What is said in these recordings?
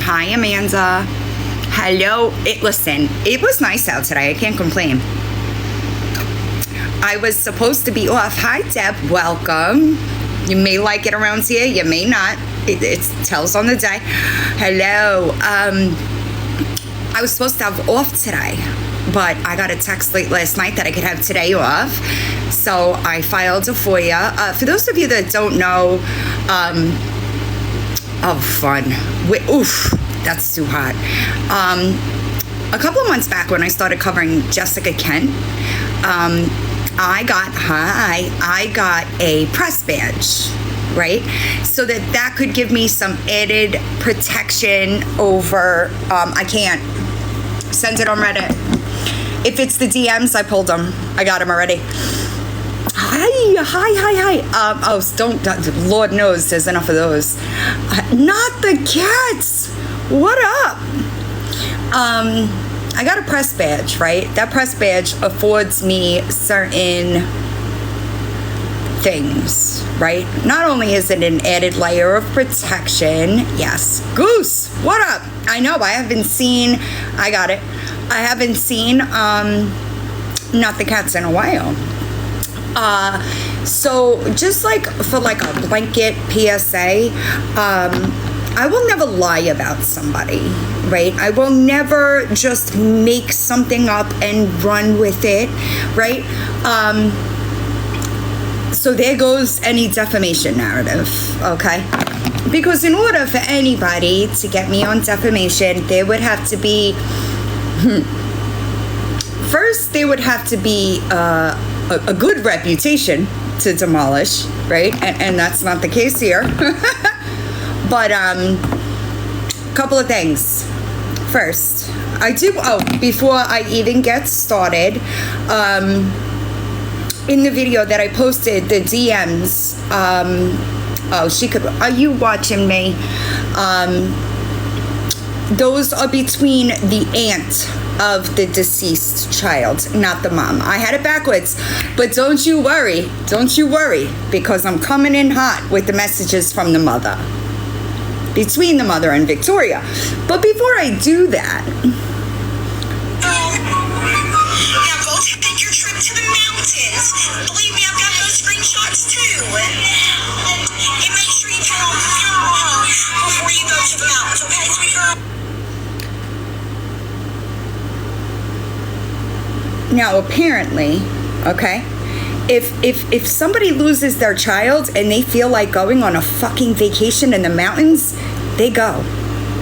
Hi, Amanda. Hello. Listen, it was nice out today. I can't complain. I was supposed to be off. Hi, Deb. Welcome. You may like it around here. You may not. It tells on the day. Hello. I was supposed to have off today, but I got a text late last night that I could have today off. So I filed a FOIA. For those of you that don't know, fun. Oof, that's too hot. A couple of months back when I started covering Jessica Kent, I got a press badge, right? So that could give me some added protection over, I can't send it on Reddit. If it's the DMs, I pulled them. I got them already. Hi. Lord knows there's enough of those. Not the cats. What up? I got a press badge, right? That press badge affords me certain things, right? Not only is it an added layer of protection, yes. Goose, what up? I know, I haven't seen Not the Cats in a while. So just like for like a blanket PSA, I will never lie about somebody, right? I will never just make something up and run with it, right? So there goes any defamation narrative, okay? Because in order for anybody to get me on defamation, there would have to be, first there would have to be a good reputation to demolish, right? And that's not the case here. But couple of things. First, before I even get started, in the video that I posted, the DMs, are you watching me? Those are between the aunt of the deceased child, not the mom. I had it backwards, but don't you worry, because I'm coming in hot with the messages from the mother, between the mother and Victoria. But before I do that, now go take your trip to the mountains. Believe me, I've got those screenshots too. And make sure you tell them before you go to the mountains, okay, sweet girl? now apparently, okay, if somebody loses their child and they feel like going on a fucking vacation in the mountains, they go.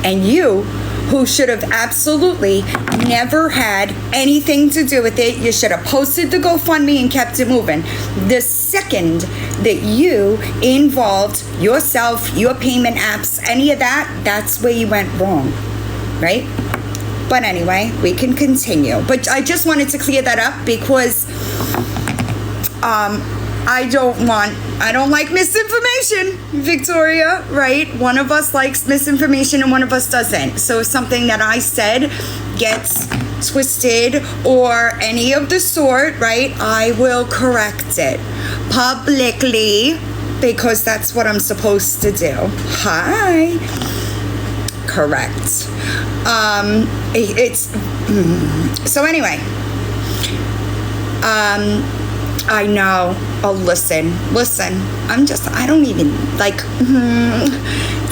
And you, who should have absolutely never had anything to do with it, you should have posted the GoFundMe and kept it moving. The second that you involved yourself, your payment apps, any of that, that's where you went wrong, right? But anyway, we can continue. But I just wanted to clear that up because I don't like misinformation, Victoria, right? One of us likes misinformation and one of us doesn't. So if something that I said gets twisted or any of the sort, right, I will correct it publicly because that's what I'm supposed to do. Hi. Correct. So anyway, I know. Oh, listen. I don't even, like,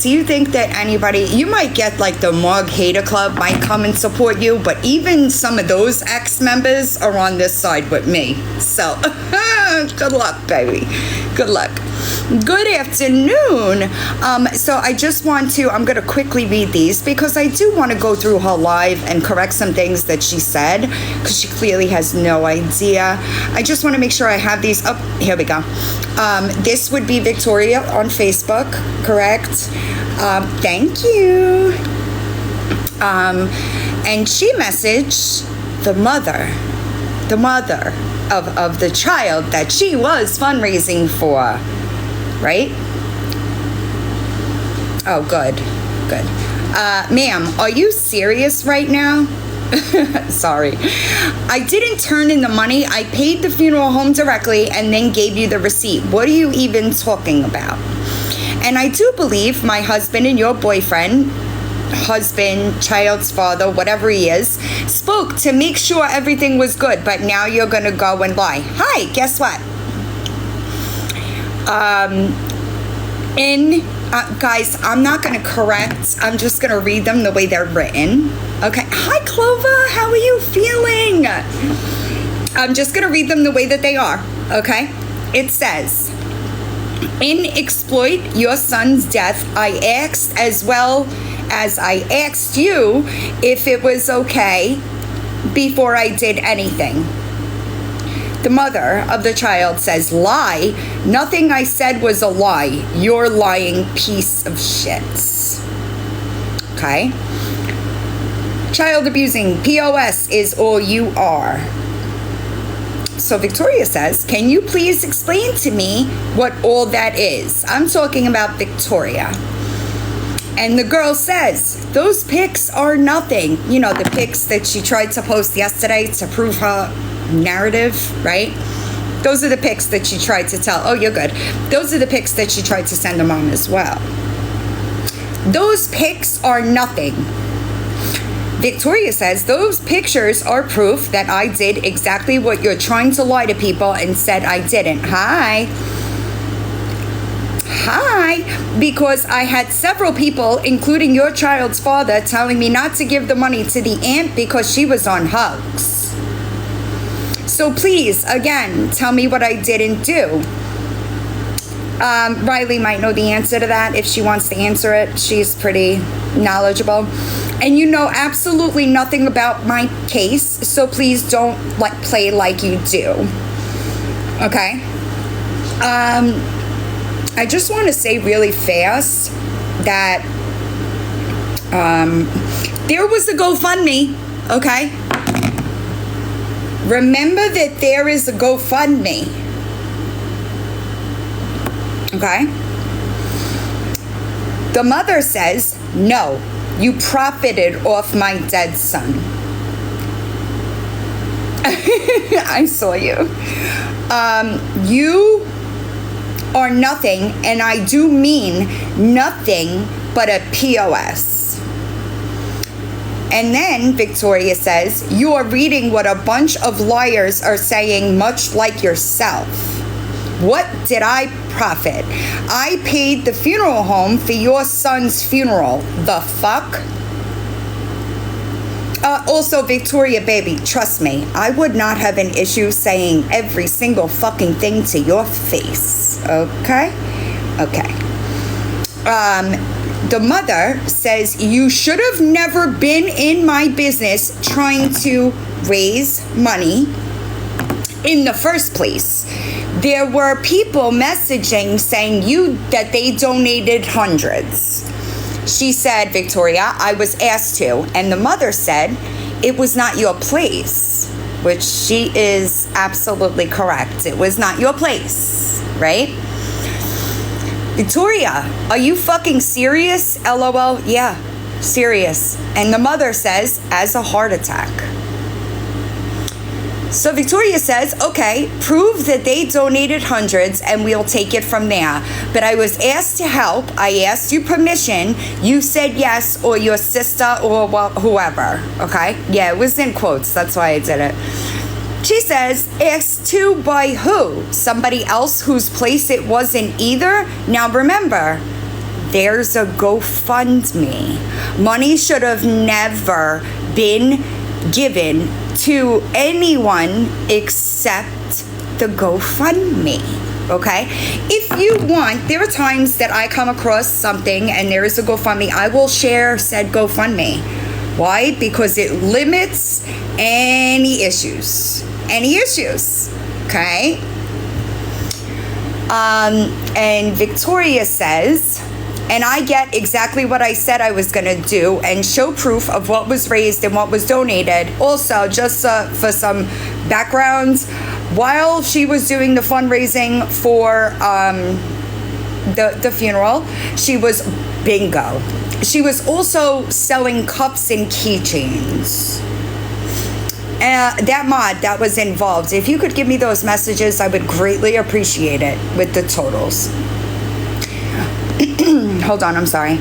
do you think that anybody, you might get, like, the Mog Hater Club might come and support you, but even some of those ex-members are on this side with me. So, good luck, baby. Good luck. Good afternoon. So I just want to, I'm going to quickly read these because I do want to go through her live and correct some things that she said because she clearly has no idea. I just want to make sure I have these up. Here we go. This would be Victoria on Facebook, correct? Thank you. And she messaged the mother of the child that she was fundraising for. Right? Oh, good. Ma'am, are you serious right now? Sorry. I didn't turn in the money. I paid the funeral home directly and then gave you the receipt. What are you even talking about? And I do believe my husband and your boyfriend husband, child's father, whatever he is, spoke to make sure everything was good, but now you're going to go and lie. Hi, guess what? Guys, I'm not going to correct. I'm just going to read them the way they're written. Okay. Hi, Clover. How are you feeling? I'm just going to read them the way that they are. Okay. It says, in Exploit your son's death, I asked as well as I asked you if it was okay before I did anything. The mother of the child says, lie? Nothing I said was a lie. You're lying piece of shit. Okay? Child abusing, POS is all you are. So Victoria says, can you please explain to me what all that is? I'm talking about Victoria. And the girl says, those pics are nothing. You know, the pics that she tried to post yesterday to prove her narrative, right? Those are the pics that she tried to tell. Oh, you're good. Those are the pics that she tried to send her mom as well. Those pics are nothing. Victoria says, those pictures are proof that I did exactly what you're trying to lie to people and said I didn't. Hi, because I had several people, including your child's father, telling me not to give the money to the aunt because she was on hugs. So please, again, tell me what I didn't do. Riley might know the answer to that if she wants to answer it. She's pretty knowledgeable. And you know absolutely nothing about my case, so please don't play like you do. Okay? I just want to say really fast that there was a GoFundMe, okay? Remember that there is a GoFundMe. Okay? The mother says, no, you profited off my dead son. I saw you. You are nothing, and I do mean nothing but a POS. And then Victoria says, you are reading what a bunch of liars are saying, much like yourself. What did I profit? I paid the funeral home for your son's funeral. The fuck? Also, Victoria, baby, trust me, I would not have an issue saying every single fucking thing to your face. Okay? Okay. The mother says, you should have never been in my business trying to raise money in the first place. There were people messaging saying that they donated hundreds. She said, Victoria, I was asked to. And the mother said, it was not your place, which she is absolutely correct. It was not your place, right? Victoria, are you fucking serious? LOL, yeah, serious. And the mother says, as a heart attack. So Victoria says, okay, prove that they donated hundreds and we'll take it from there. But I was asked to help. I asked you permission. You said yes, or your sister, or whoever. Okay? Yeah, it was in quotes. That's why I did it. She says, asked to by who? Somebody else whose place it wasn't either? Now remember, there's a GoFundMe. Money should have never been given to anyone except the GoFundMe, okay? If you want, there are times that I come across something and there is a GoFundMe, I will share said GoFundMe. Why? Because it limits any issues, okay? And Victoria says, and I get exactly what I said I was going to do and show proof of what was raised and what was donated. Also, just for some background, while she was doing the fundraising for the funeral, she was bingo. She was also selling cups and keychains. That was involved. If you could give me those messages, I would greatly appreciate it with the totals. Hold on, I'm sorry.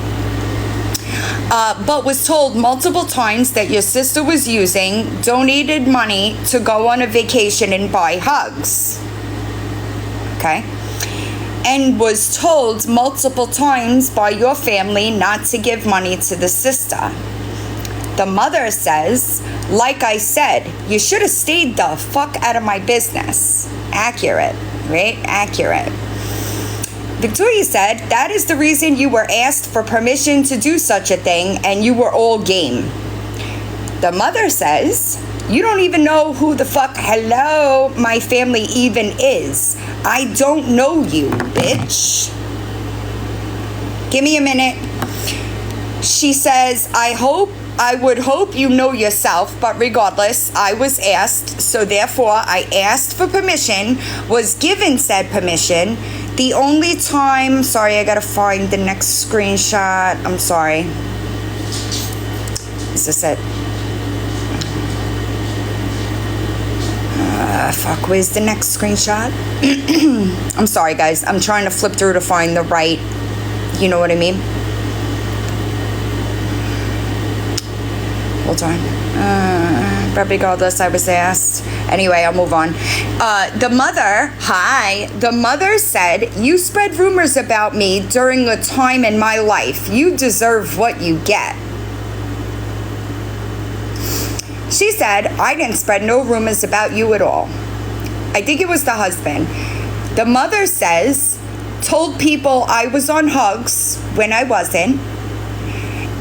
but was told multiple times that your sister was using donated money to go on a vacation and buy hugs. Okay? And was told multiple times by your family not to give money to the sister. The mother says, like I said, you should have stayed the fuck out of my business. Accurate, right? Accurate. Victoria said, that is the reason you were asked for permission to do such a thing and you were all game. The mother says, you don't even know who the fuck, hello, my family even is. I don't know you, bitch. Give me a minute. She says, I would hope you know yourself, but regardless, I was asked, so therefore I asked for permission, was given said permission. The only time, sorry, I gotta find the next screenshot. I'm sorry. Is this it? Fuck, where's the next screenshot? I'm sorry, guys. I'm trying to flip through to find the right, you know what I mean? Hold on. But regardless, I was asked. Anyway, I'll move on. The mother said, you spread rumors about me during a time in my life. You deserve what you get. She said, I didn't spread no rumors about you at all. I think it was the husband. The mother says, told people I was on hugs when I wasn't.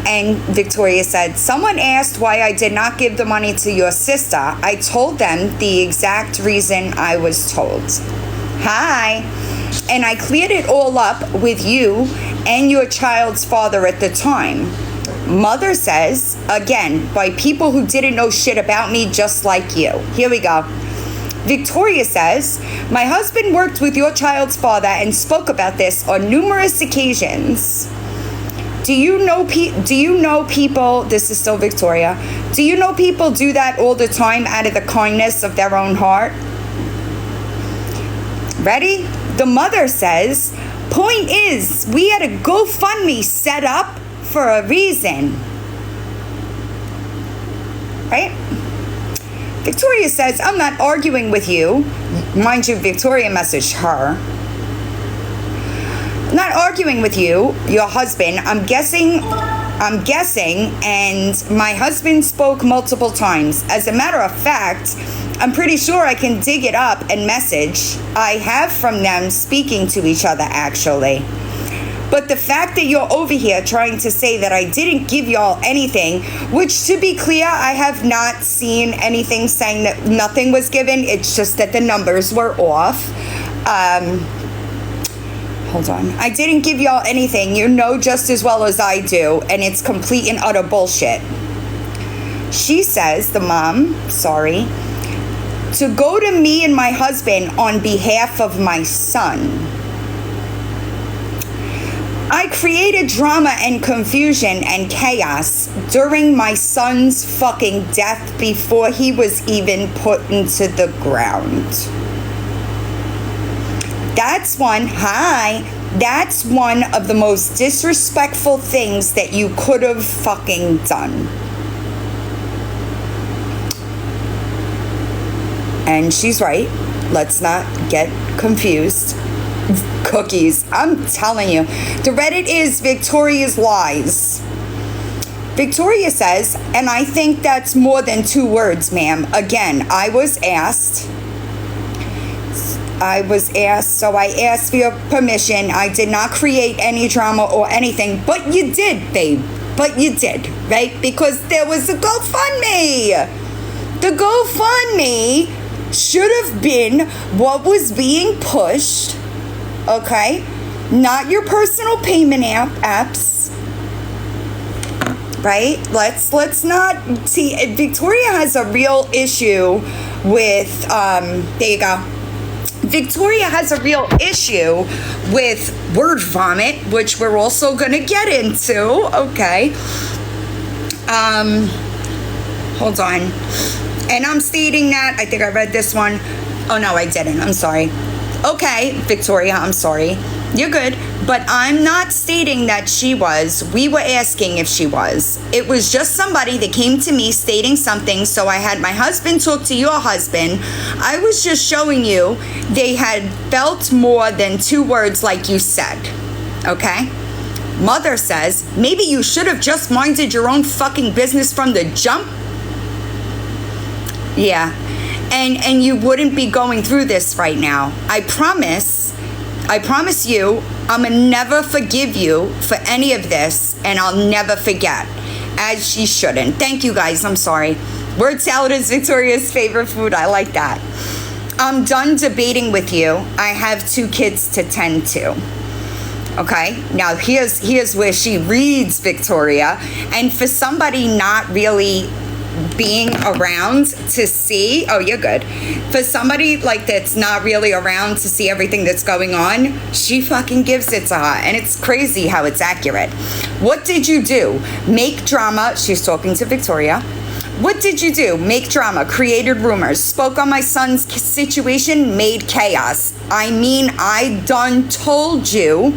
And Victoria said, someone asked why I did not give the money to your sister. I told them the exact reason I was told. Hi. And I cleared it all up with you and your child's father at the time. Mother says, again, by people who didn't know shit about me just like you. Here we go. Victoria says, my husband worked with your child's father and spoke about this on numerous occasions. Do you know people, this is still Victoria, do you know people do that all the time out of the kindness of their own heart? Ready? The mother says, point is, we had a GoFundMe set up for a reason. Right? Victoria says, I'm not arguing with you. Mind you, Victoria messaged her. Not arguing with you, your husband. I'm guessing, and my husband spoke multiple times. As a matter of fact, I'm pretty sure I can dig it up and message. I have from them speaking to each other, actually. But the fact that you're over here trying to say that I didn't give y'all anything, which to be clear, I have not seen anything saying that nothing was given. It's just that the numbers were off. Hold on. I didn't give y'all anything. You know just as well as I do. And it's complete and utter bullshit. She says, the mom, sorry, to go to me and my husband on behalf of my son. I created drama and confusion and chaos during my son's fucking death before he was even put into the ground. That's one of the most disrespectful things that you could have fucking done. And she's right. Let's not get confused. Cookies. I'm telling you. The Reddit is Victoria's lies. Victoria says, and I think that's more than 2 words, ma'am. Again, I was asked, so I asked for your permission. I did not create any drama or anything, but you did, babe. But you did, right? Because there was a GoFundMe. The GoFundMe should have been what was being pushed, okay? Not your personal payment apps, right? Let's not see. Victoria has a real issue with there you go. Victoria has a real issue with word vomit, which we're also going to get into, okay? Hold on. And I'm stating that, I think I read this one. Oh, no, I didn't. I'm sorry. Okay, Victoria, I'm sorry. You're good. But I'm not stating that she was. We were asking if she was. It was just somebody that came to me stating something, so I had my husband talk to your husband. I was just showing you they had felt more than 2 words like you said. Okay? Mother says, maybe you should have just minded your own fucking business from the jump. Yeah. And you wouldn't be going through this right now. I promise you, I'm gonna never forgive you for any of this, and I'll never forget, as she shouldn't. Thank you guys, I'm sorry. Word salad is Victoria's favorite food. I like that. I'm done debating with you. I have 2 kids to tend to. Okay, now here's where she reads Victoria, and for somebody not really being around to see, oh, you're good. For somebody like that's not really around to see everything that's going on, she fucking gives it to her, and it's crazy how it's accurate. What did you do? Make drama. She's talking to Victoria. What did you do? Make drama, created rumors, spoke on my son's situation, made chaos. I mean, I done told you,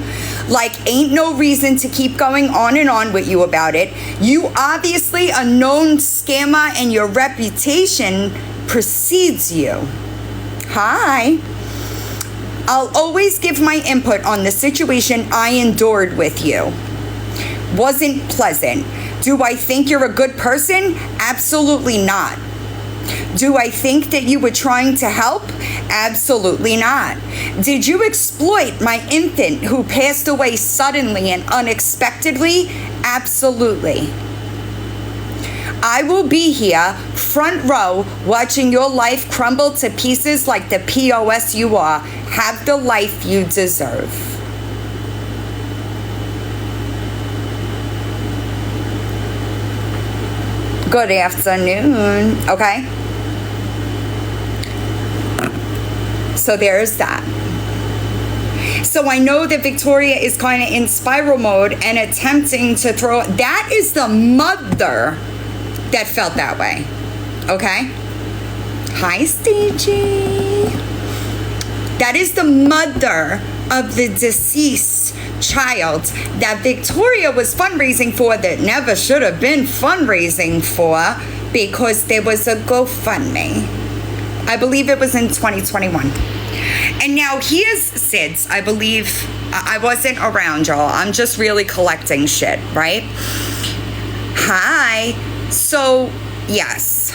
like, ain't no reason to keep going on and on with you about it. You obviously a known scammer, and your reputation precedes you. Hi. I'll always give my input on the situation I endured with you. Wasn't pleasant. Do I think you're a good person? Absolutely not. Do I think that you were trying to help? Absolutely not. Did you exploit my infant who passed away suddenly and unexpectedly? Absolutely. I will be here, front row, watching your life crumble to pieces like the POS you are. Have the life you deserve. Good afternoon. Okay. So there's that. So I know that Victoria is kind of in spiral mode and attempting to throw. That is the mother that felt that way. Okay. Hi, Stagey. That is the mother of the deceased child that Victoria was fundraising for, that never should have been fundraising for, because there was a GoFundMe. I believe it was in 2021. And now here's Sid's. I believe I wasn't around, y'all. I'm just really collecting shit, right? Hi. So, yes.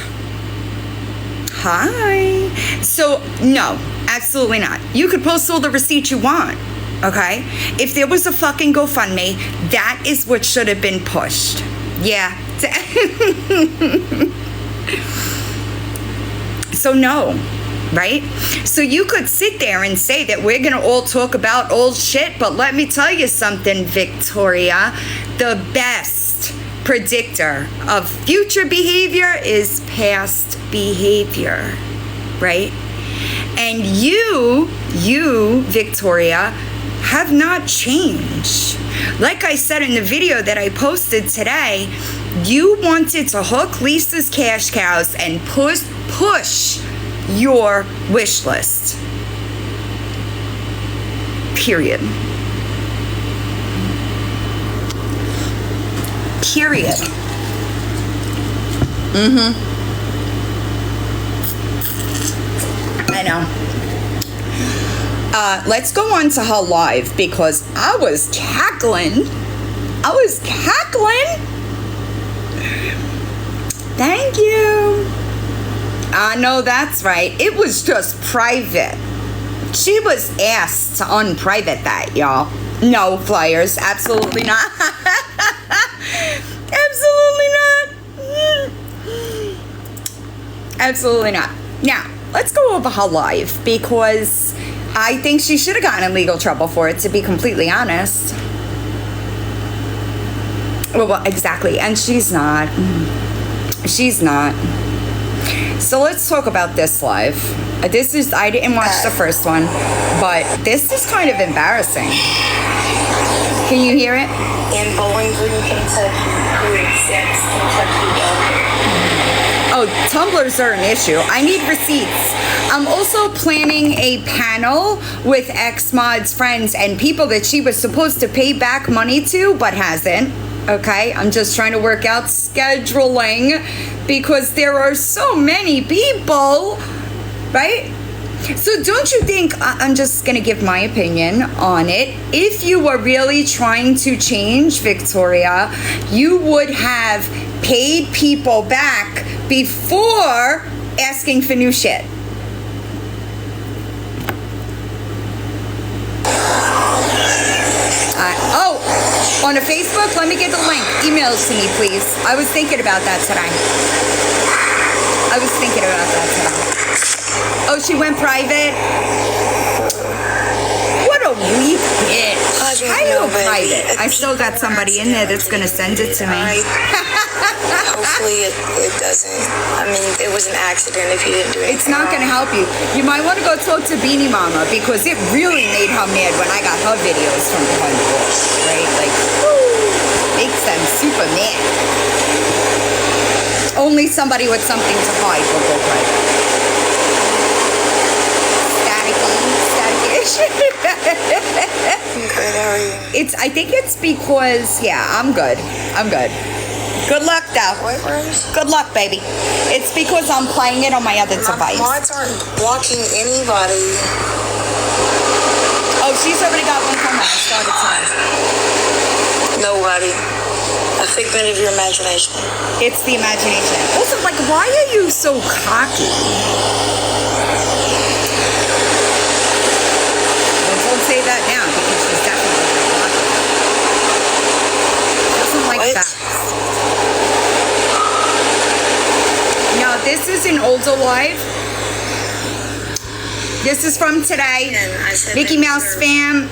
Hi. So, no, absolutely not. You could post all the receipts you want, okay? If there was a fucking GoFundMe, that is what should have been pushed. Yeah. So, no, right? So you could sit there and say that we're going to all talk about old shit, but let me tell you something, Victoria. The best predictor of future behavior is past behavior, right? And you, Victoria, have not changed. Like I said in the video that I posted today, you wanted to hook Lisa's cash cows and push your wish list. Period. I know. Let's go on to her live, because I was cackling. Thank you. I know that's right. It was just private. She was asked to unprivate that, y'all. No, flyers. Absolutely not. Absolutely not. Now, let's go over her live, because I think she should have gotten in legal trouble for it, to be completely honest. Well, exactly. And she's not. So let's talk about this live. I didn't watch the first one, but this is kind of embarrassing. Can you hear it? In Bowling Green, Kentucky, grade 6, Kentucky. Oh, tumblers are an issue. I need receipts. I'm also planning a panel with ex-mod's friends and people that she was supposed to pay back money to, but hasn't. Okay, I'm just trying to work out scheduling because there are so many people, right? So don't you think, I'm just going to give my opinion on it. If you were really trying to change, Victoria, you would have paid people back before asking for new shit. On a Facebook, let me get the link. Email it to me, please. I was thinking about that today. Oh, she went private? What a weak bitch. I know private. I still got somebody in there that's going to send it to me. Hopefully it doesn't. I mean, it was an accident if you didn't do it. It's not going to help you. You might want to go talk to Beanie Mama because it really made her mad when I got her videos from behind the wall, right? Like, makes them super mad. Only somebody with something to hide will go private. Static-ish. Good, how are you? I think it's because, yeah, I'm good. Good luck, though. What words? Good luck, baby. It's because I'm playing it on my other device. Mods aren't blocking anybody. Oh, she's already got one from last. Started time. Nobody. A figment of your imagination. It's the imagination. Also, like, why are you so cocky? Well, don't say that now because she's definitely cocky. Doesn't like What? that. Now, this is an older live. This is from today. Mickey Mouse fan,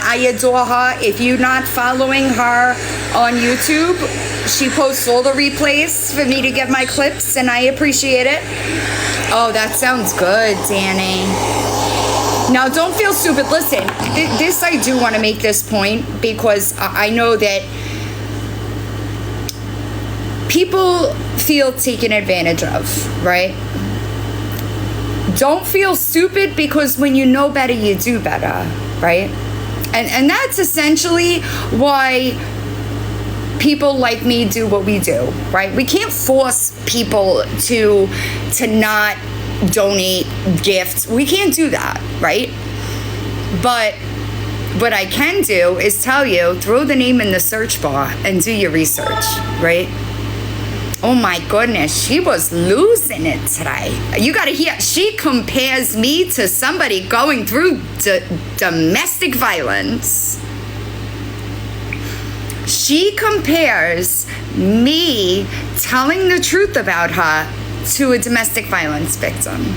I adore her. If you're not following her on YouTube, she posts all the replays for me to get my clips, and I appreciate it. Oh, that sounds good, Danny. Now, don't feel stupid. Listen, this I do want to make this point because I know that people feel taken advantage of, right? Don't feel stupid because when you know better, you do better, right? And that's essentially why people like me do what we do, right? We can't force people to not donate gifts. We can't do that, right? But what I can do is tell you, throw the name in the search bar and do your research, right? Oh my goodness, she was losing it today. You gotta hear, she compares me to somebody going through domestic violence. She compares me telling the truth about her to a domestic violence victim.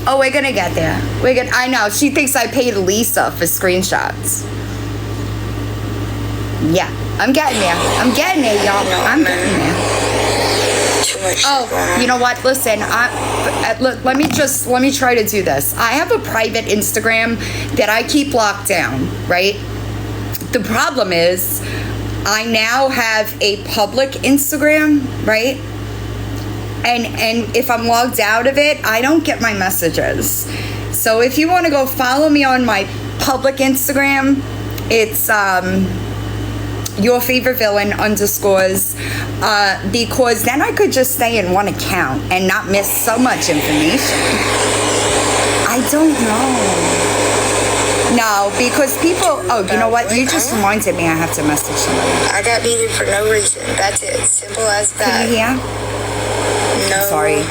Oh, we're gonna get there. I know. She thinks I paid Lisa for screenshots. Yeah, I'm getting there. Y'all. I'm getting there. Oh, you know what? Listen, let me try to do this. I have a private Instagram that I keep locked down, right? The problem is, I now have a public Instagram, right? And if I'm logged out of it, I don't get my messages. So if you want to go follow me on my public Instagram, it's your favorite villain _, because then I could just stay in one account and not miss so much information. I don't know. No, because people, you know what? You just reminded me I have to message somebody. I got muted for no reason. That's it. Simple as that. Can you hear? No. I'm sorry.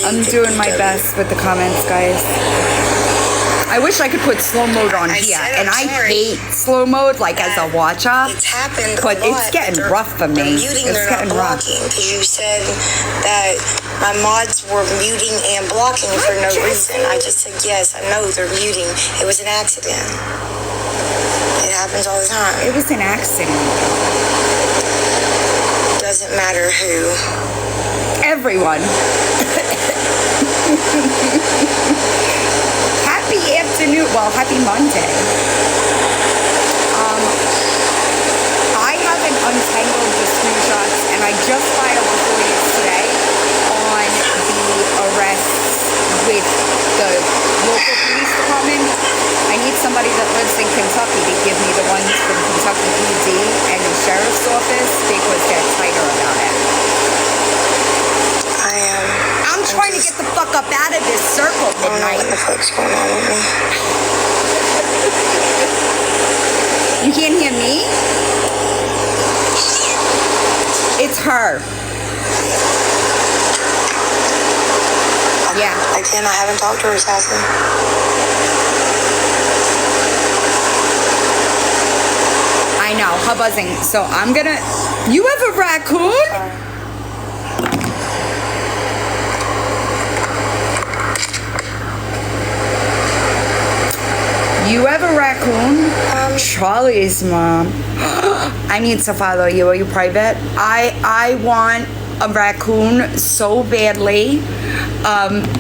I'm doing my best with the comments, guys. I wish I could put slow mode on here, and I hate slow mode, like as a watcher. It's happened but it's getting rough for me. It's getting rough. Because you said that my mods were muting and blocking for no reason. I just said yes. I know they're muting. It was an accident. It happens all the time. It was an accident. Doesn't matter who. Everyone. Happy afternoon. Well, happy Monday. I have an untangled the screenshots, and I just filed the FOIA today on the arrests with the local police department. I need somebody that lives in Kentucky to give me the ones from Kentucky PD and the sheriff's office because they're tighter about it. I'm trying to get the fuck up out of this circle midnight. What the fuck's going on with me? You can't hear me? It's her. Yeah. Again, I haven't talked to her, Sassy. I know, her buzzing. So I'm gonna... You have a raccoon? Sorry. You have a raccoon? Charlie's mom. I need to follow you. Are you private? I want a raccoon so badly.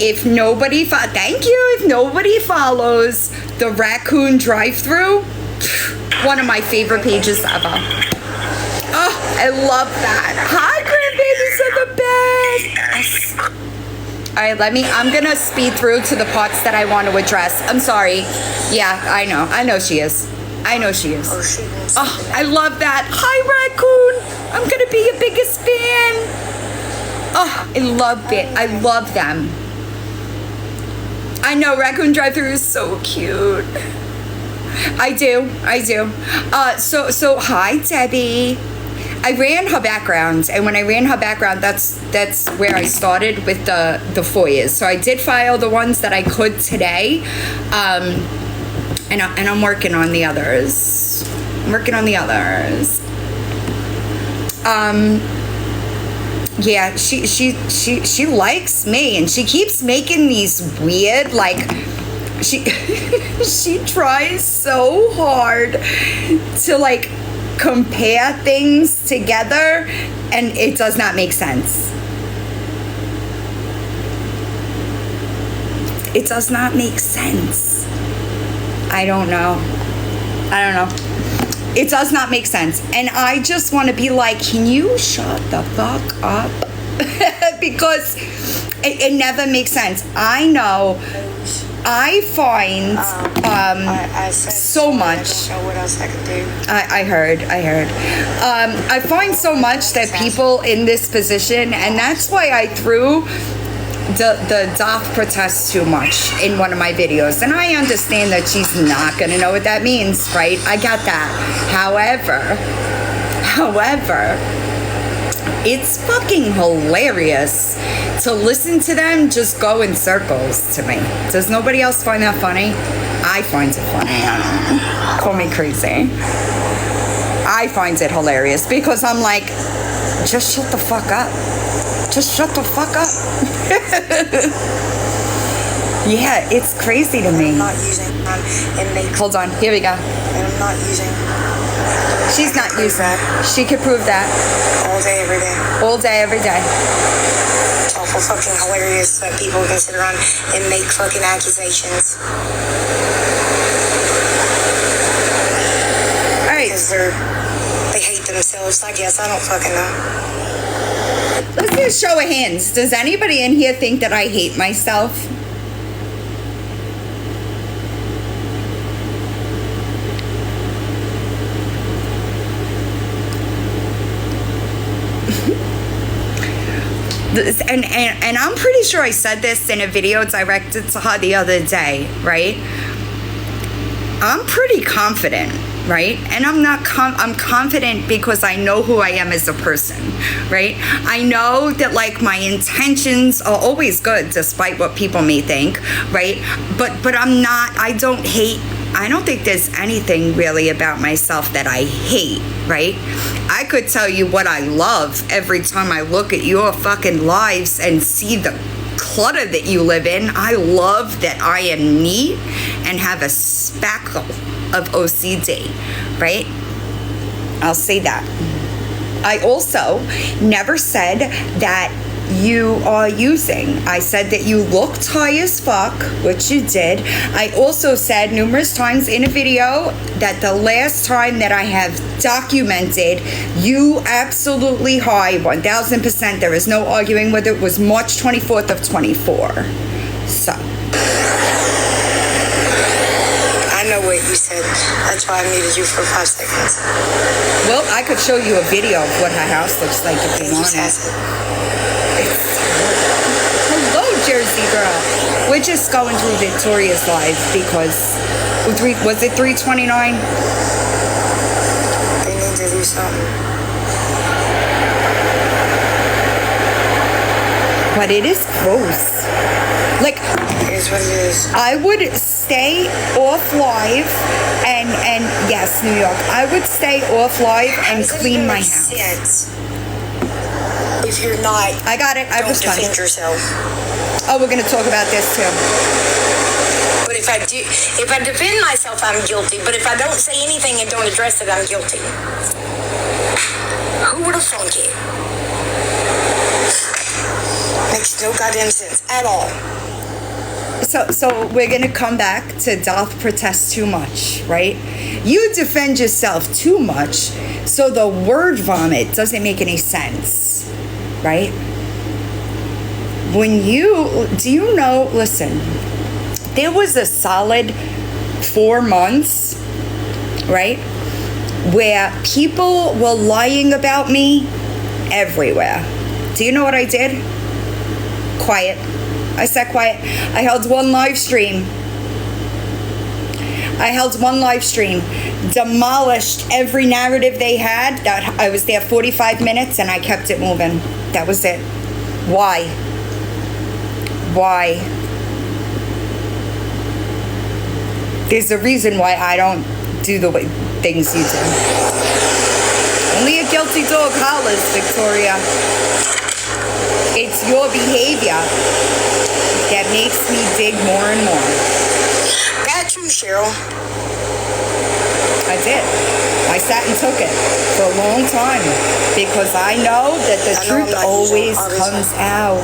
If nobody thank you. If nobody follows the raccoon drive-through, one of my favorite pages ever. Oh, I love that. Hi, grandbabies are the best. Yes. All right, I'm gonna speed through to the parts that I want to address. I'm sorry. Yeah, I know she is. Oh, I love that. Hi, raccoon. I'm gonna be your biggest fan. Oh, I love it. I love them. I know, raccoon drive-through is so cute. I do. So hi, Debbie. I ran her background, and when I ran her background, that's where I started with the FOIAs. So I did file the ones that I could today, and I'm working on the others. Yeah, she likes me, and she keeps making these weird, like, she tries so hard to, like, compare things together, and it does not make sense. It does not make sense. I don't know. It does not make sense. And I just want to be like, can you shut the fuck up? Because it never makes sense. I know. I find I said so much. I don't know what else I could do. I heard. I find so much that people in this position, and that's why I threw the doth protest too much in one of my videos. And I understand that she's not going to know what that means, right? I got that. However, it's fucking hilarious to listen to them just go in circles to me. Does nobody else find that funny? I find it funny. I don't know. Call me crazy. I find it hilarious because I'm like, just shut the fuck up. Just shut the fuck up. Yeah, it's crazy to me. I'm not using inmates. Hold on, here we go. And I'm not using. She's not using that. She could prove that. All day, every day. All day, every day. It's awful fucking hilarious that people can sit around and make fucking accusations. All right. Because they hate themselves, I guess. I don't fucking know. Let's do a show of hands. Does anybody in here think that I hate myself? And I'm pretty sure I said this in a video directed to her the other day, right? I'm pretty confident, right? And I'm confident because I know who I am as a person, right? I know that, like, my intentions are always good despite what people may think, right? But I don't think there's anything really about myself that I hate, right? I could tell you what I love every time I look at your fucking lives and see the clutter that you live in. I love that I am neat and have a spackle of OCD, right? I'll say that. I also never said that you are using. I said that you looked high as fuck, which you did. I also said numerous times in a video that the last time that I have documented. You absolutely high, 1000%. There is no arguing with it. Was March 24th of 24. So. I know what you said. That's why I muted you for 5 seconds. Well, I could show you a video of what her house looks like if you want it. Hello, Jersey girl. We're just going through Victoria's live because was it 329? They need to do something. But it is gross. Like, it is what it is. I would stay off live and yes, New York. I would stay off live and clean my house. Sense if you're not, I got it. I don't defend yourself. Oh, we're gonna talk about this too. But if I defend myself, I'm guilty. But if I don't say anything and don't address it, I'm guilty. Who would have thunk it? Makes no goddamn sense at all. So we're gonna come back to doth protest too much, right? You defend yourself too much, so the word vomit doesn't make any sense, right? Listen, there was a solid 4 months, right, where people were lying about me everywhere. Do you know what I did? Quiet. I sat quiet. I held one live stream, demolished every narrative they had. That I was there 45 minutes and I kept it moving. That was it. Why? There's a reason why I don't do the way things you do. Only a guilty dog hollers, Victoria. It's your behavior that makes me dig more and more. That too, Cheryl. I did. I sat and took it for a long time because I know that the truth always comes out.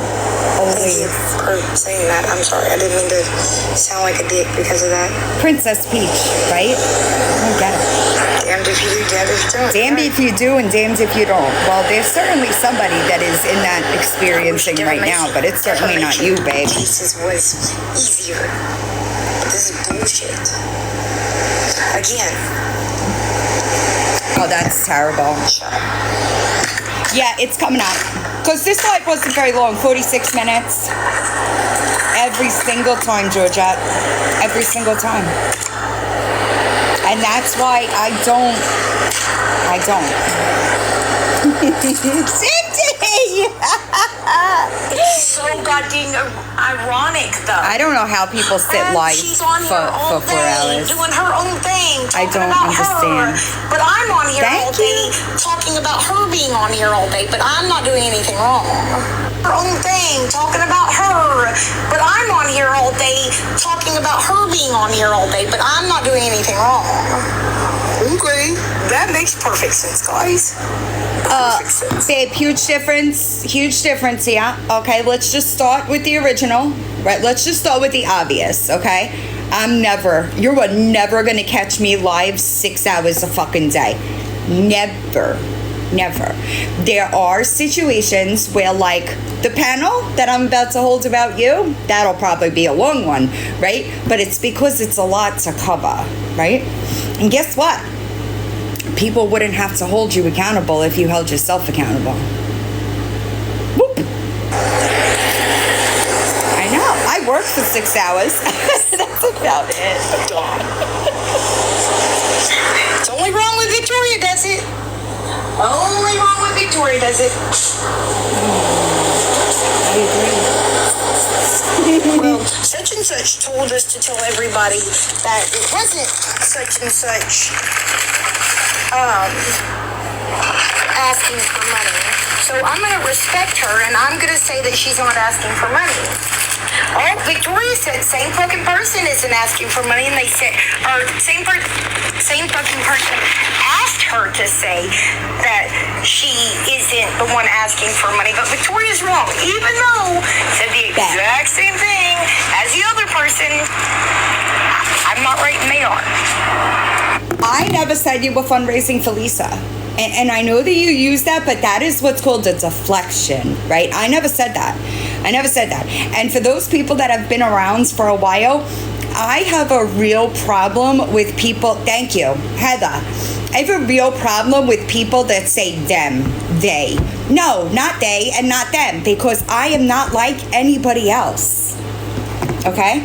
Always. Thank you for saying that. I'm sorry. I didn't mean to sound like a dick because of that. Princess Peach, right? I don't get it. Damned if you do, damned if you don't. Damned if you do and damned if you don't. Well, there's certainly somebody that is in that experiencing right now, but it's certainly not you, babe. Cases was easier. But this is bullshit. Again. Oh, that's terrible. Yeah, it's coming out. Because this live wasn't very long, 46 minutes. Every single time, Georgette. Every single time. And that's why I don't. Cindy! It's so goddamn ironic, though. I don't know how people sit live she's on for here all 4 day, hours. doing her own thing, I talking don't about understand. her. But I'm on here all day talking about her being on here all day, but I'm not doing anything wrong. Her own thing, talking about her. But I'm on here all day talking about her being on here all day, but I'm not doing anything wrong. Okay, that makes perfect sense, guys. Babe, huge difference here. Okay, let's just start with the original, right? Let's just start with the obvious, okay? You are never gonna catch me live 6 hours a fucking day. Never. There are situations where, like, the panel that I'm about to hold about you, that'll probably be a long one, right? But it's because it's a lot to cover, right? And guess what? People wouldn't have to hold you accountable if you held yourself accountable. Whoop. I know. I work for 6 hours. That's about it. It's only wrong when Victoria does it. Only wrong when Victoria does it. I agree. Well, such and such told us to tell everybody that it wasn't such and such asking for money. So I'm going to respect her, and I'm going to say that she's not asking for money. Oh, Victoria said same fucking person isn't asking for money, and they said, or same fucking person asked her to say that she isn't the one asking for money, but Victoria's wrong, even though said the exact same thing as the other person. I'm not right and they are. I I never said you were fundraising for Lisa. And I know that you use that, but that is what's called a deflection, right? I never said that. I never said that. And for those people that have been around for a while, I have a real problem with people. Thank you, Heather. I have a real problem with people that say them, they. No, not they and not them, because I am not like anybody else. Okay?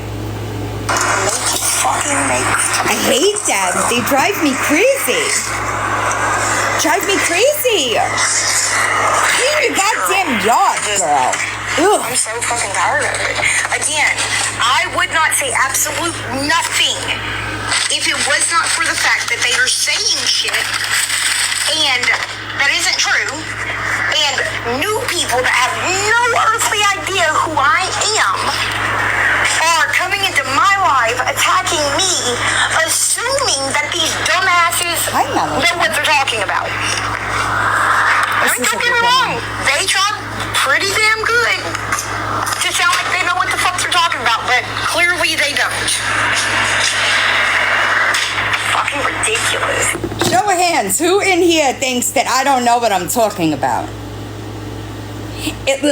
I hate them. They drive me crazy. Clean your goddamn yard, girl. Ugh. I'm so fucking tired of it. Again, I would not say absolute nothing if it was not for the fact that they are saying shit and that isn't true, and new people that have no earthly idea who I am are coming into my life, attacking me, assuming that these dumbasses know what they're talking about. Don't get me wrong, they try pretty damn good to sound like they know what the fuck they're talking about, but clearly they don't. Fucking ridiculous. Show of hands, who in here thinks that I don't know what I'm talking about?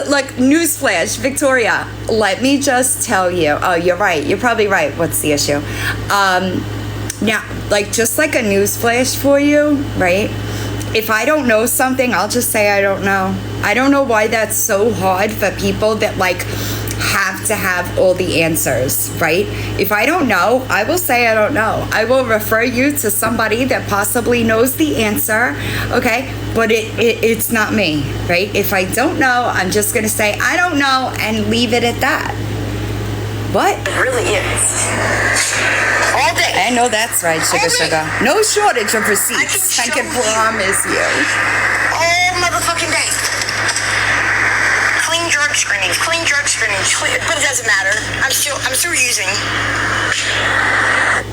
Like, newsflash, Victoria, let me just tell you. Oh, you're right. You're probably right. What's the issue? Now, like, just like a newsflash for you, right? If I don't know something, I'll just say I don't know. I don't know why that's so hard for people that, like, have to have all the answers, right? If I don't know, I will say I don't know. I will refer you to somebody that possibly knows the answer, okay? But it's not me, right? If I don't know, I'm just gonna say I don't know and leave it at that. What? It really is. All day. I know that's right, sugar. No shortage of receipts. I can promise you. All motherfucking day. Clean drug screenings, but it doesn't matter. I'm still using.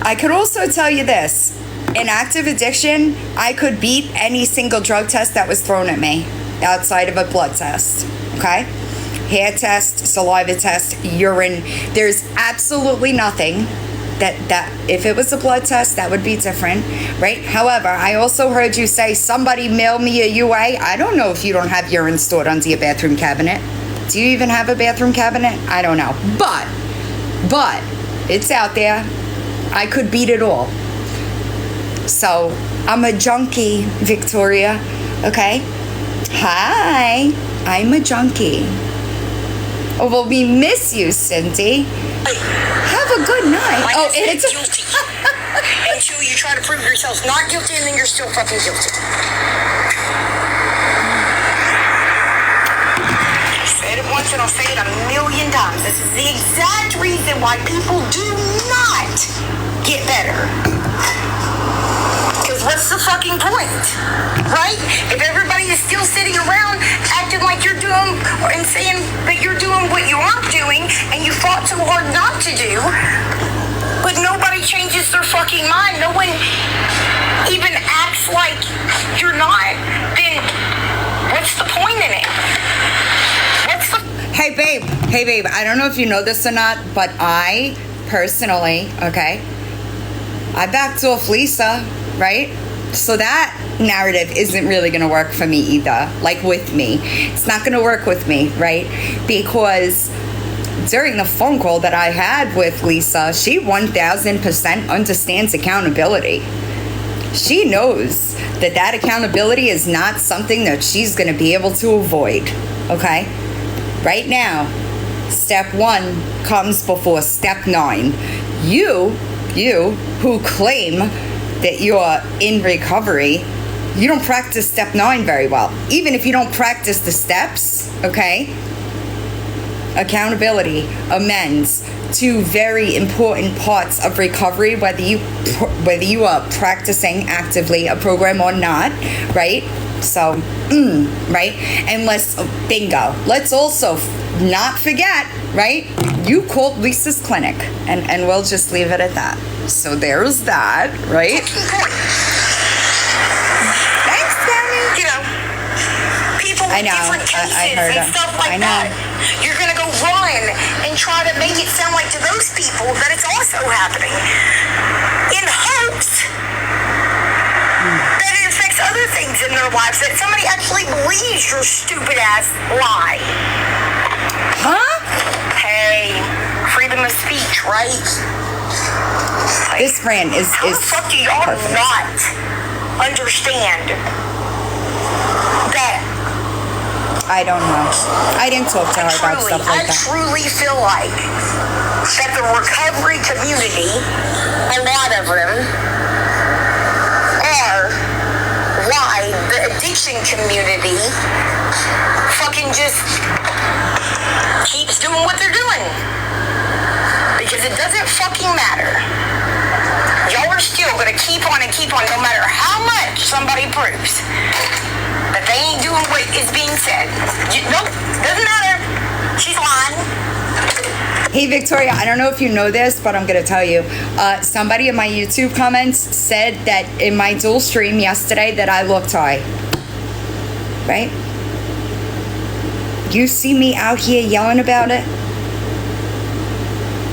I could also tell you this. In active addiction, I could beat any single drug test that was thrown at me outside of a blood test, okay? Hair test, saliva test, urine. There's absolutely nothing that if it was a blood test, that would be different, right? However, I also heard you say somebody mailed me a UA. I don't know if you don't have urine stored under your bathroom cabinet. Do you even have a bathroom cabinet? I don't know. But it's out there. I could beat it all. So I'm a junkie, Victoria. Okay? Hi. I'm a junkie. Oh, well, we miss you, Cindy. Have a good night. Like it's guilty. Until you try to prove yourself not guilty, and then you're still fucking guilty. I said it once and I'll say it a million times. This is the exact reason why people do not get better. Because what's the fucking point? Right? If everybody is still sitting around acting like you're doing and saying that you're doing what you aren't doing and you fought so hard not to do, but nobody changes their fucking mind, no one even acts like you're not, then what's the point in it? Hey babe, I don't know if you know this or not, but I personally, okay, I backed off Lisa, right? So that narrative isn't really going to work for me either, like with me. It's not going to work with me, right? Because during the phone call that I had with Lisa, she 1000% understands accountability. She knows that accountability is not something that she's going to be able to avoid, okay? Right now, step 1 comes before step 9. You who claim that you're in recovery, you don't practice step 9 very well. Even if you don't practice the steps, okay? Accountability, amends, 2 very important parts of recovery, whether you are practicing actively a program or not, right? So, right? And let's also not forget, right? You called Lisa's clinic, and we'll just leave it at that. So there's that, right? Thanks, Tammy. You know, people with different cases and stuff like that. You're gonna go run and try to make it sound like to those people that it's also happening, in hopes real life that somebody actually believes your stupid ass lie. Huh? Hey, freedom of speech, right? Like, This brand is how the fuck do y'all perfect. not understand that? I don't know. I didn't talk to her about stuff like I that. truly feel like that the recovery community, a lot of them, are why the addiction community fucking just keeps doing what they're doing. Because it doesn't fucking matter. Y'all are still gonna keep on and keep on no matter how much somebody proves that they ain't doing what is being said. Nope, doesn't matter. She's lying. Hey, Victoria, I don't know if you know this, but I'm going to tell you. Somebody in my YouTube comments said that in my dual stream yesterday that I looked high. Right? You see me out here yelling about it?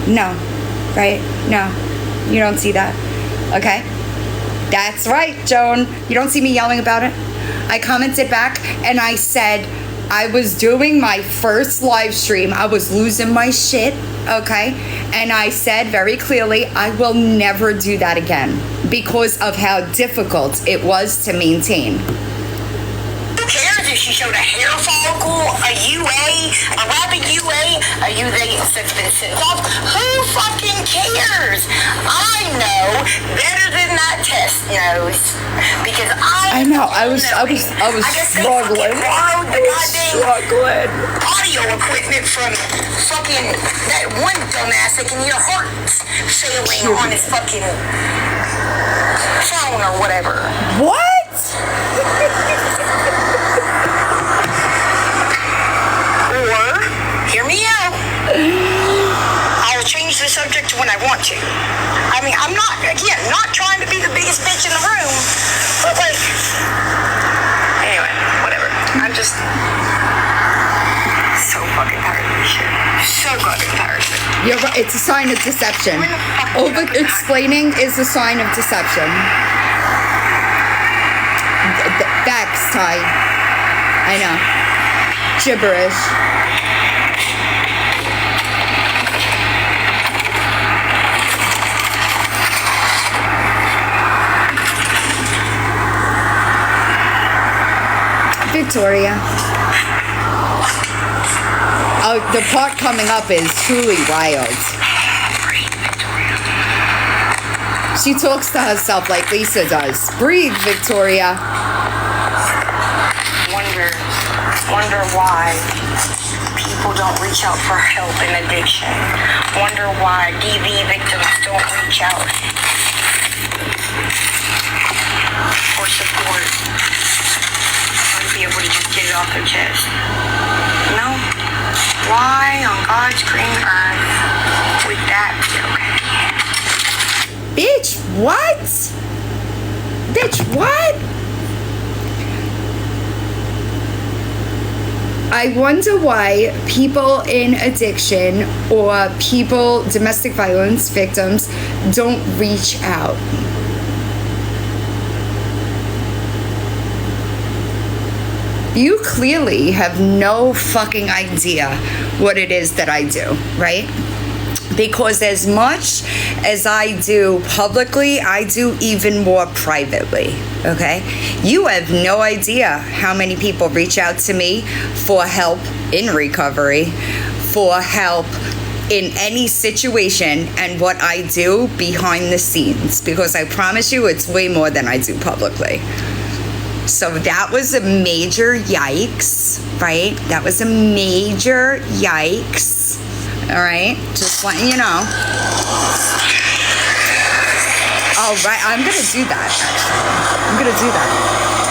No. Right? No. You don't see that. Okay? That's right, Joan. You don't see me yelling about it? I commented back and I said I was doing my first live stream. I was losing my shit, okay? And I said very clearly, I will never do that again because of how difficult it was to maintain. Who cares if she showed a hair follicle, a UA, a rapid UA, a UA that's been sent off? Who fucking cares? I know better than that test knows because I know. I was struggling. Borrowed the goddamn Struggling. audio equipment from fucking that one dumbass that can hear hearts failing on his fucking phone or whatever. What? Or, hear me out, I'll change the subject when I want to. I mean, I'm not, again, not trying to be the biggest bitch in the room, but like, anyway, whatever. I'm just so fucking tired of this shit. So fucking tired of it. You're right. It's a sign of deception. Over-explaining is a sign of deception. Facts, Ty. I know. Gibberish. Victoria. Oh, the part coming up is truly wild. She talks to herself like Lisa does. Breathe, Victoria. Wonder why people don't reach out for help in addiction. Wonder why DV victims don't reach out for support or to be able to just get it off their chest. No. Why on God's green earth would that be okay? Bitch, what? Bitch, what? I wonder why people in addiction or people, domestic violence victims, don't reach out. You clearly have no fucking idea what it is that I do, right? Because as much as I do publicly, I do even more privately, okay? You have no idea how many people reach out to me for help in recovery, for help in any situation, and what I do behind the scenes, because I promise you it's way more than I do publicly. So that was a major yikes, right? That was a major yikes. All right, just letting you know. All right, I'm gonna do that. I'm gonna do that.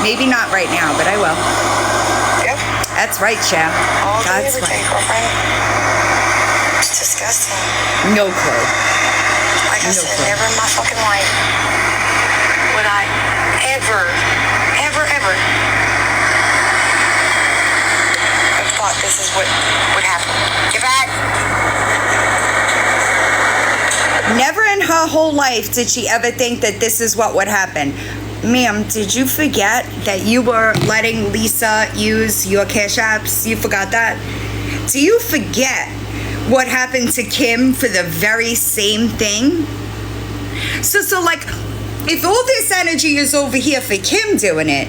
Maybe not right now, but I will. Yep. That's right, Chad. That's right. Girlfriend. It's disgusting. No clue. Like I said, never in my fucking life would I ever have thought this is what would happen. If I Never in her her whole life did she ever think that this is what would happen. Ma'am, did you forget that you were letting Lisa use your cash apps? You forgot that? Do you forget what happened to Kim for the very same thing? So like, if all this energy is over here for Kim doing it,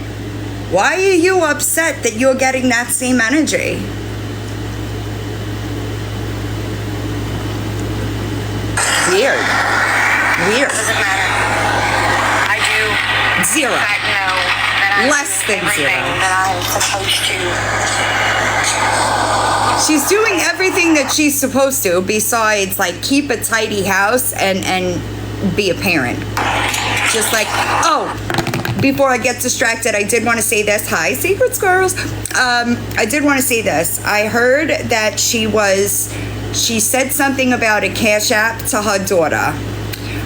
why are you upset that you're getting that same energy? Weird. Doesn't matter. I do. Zero. In fact, know that I Less do than everything zero. that I'm supposed to. She's doing everything that she's supposed to, besides like keep a tidy house and be a parent. Just like, oh, before I get distracted, I did want to say this. Hi, Secrets Girls. I did want to say this. I heard that she said something about a cash app to her daughter.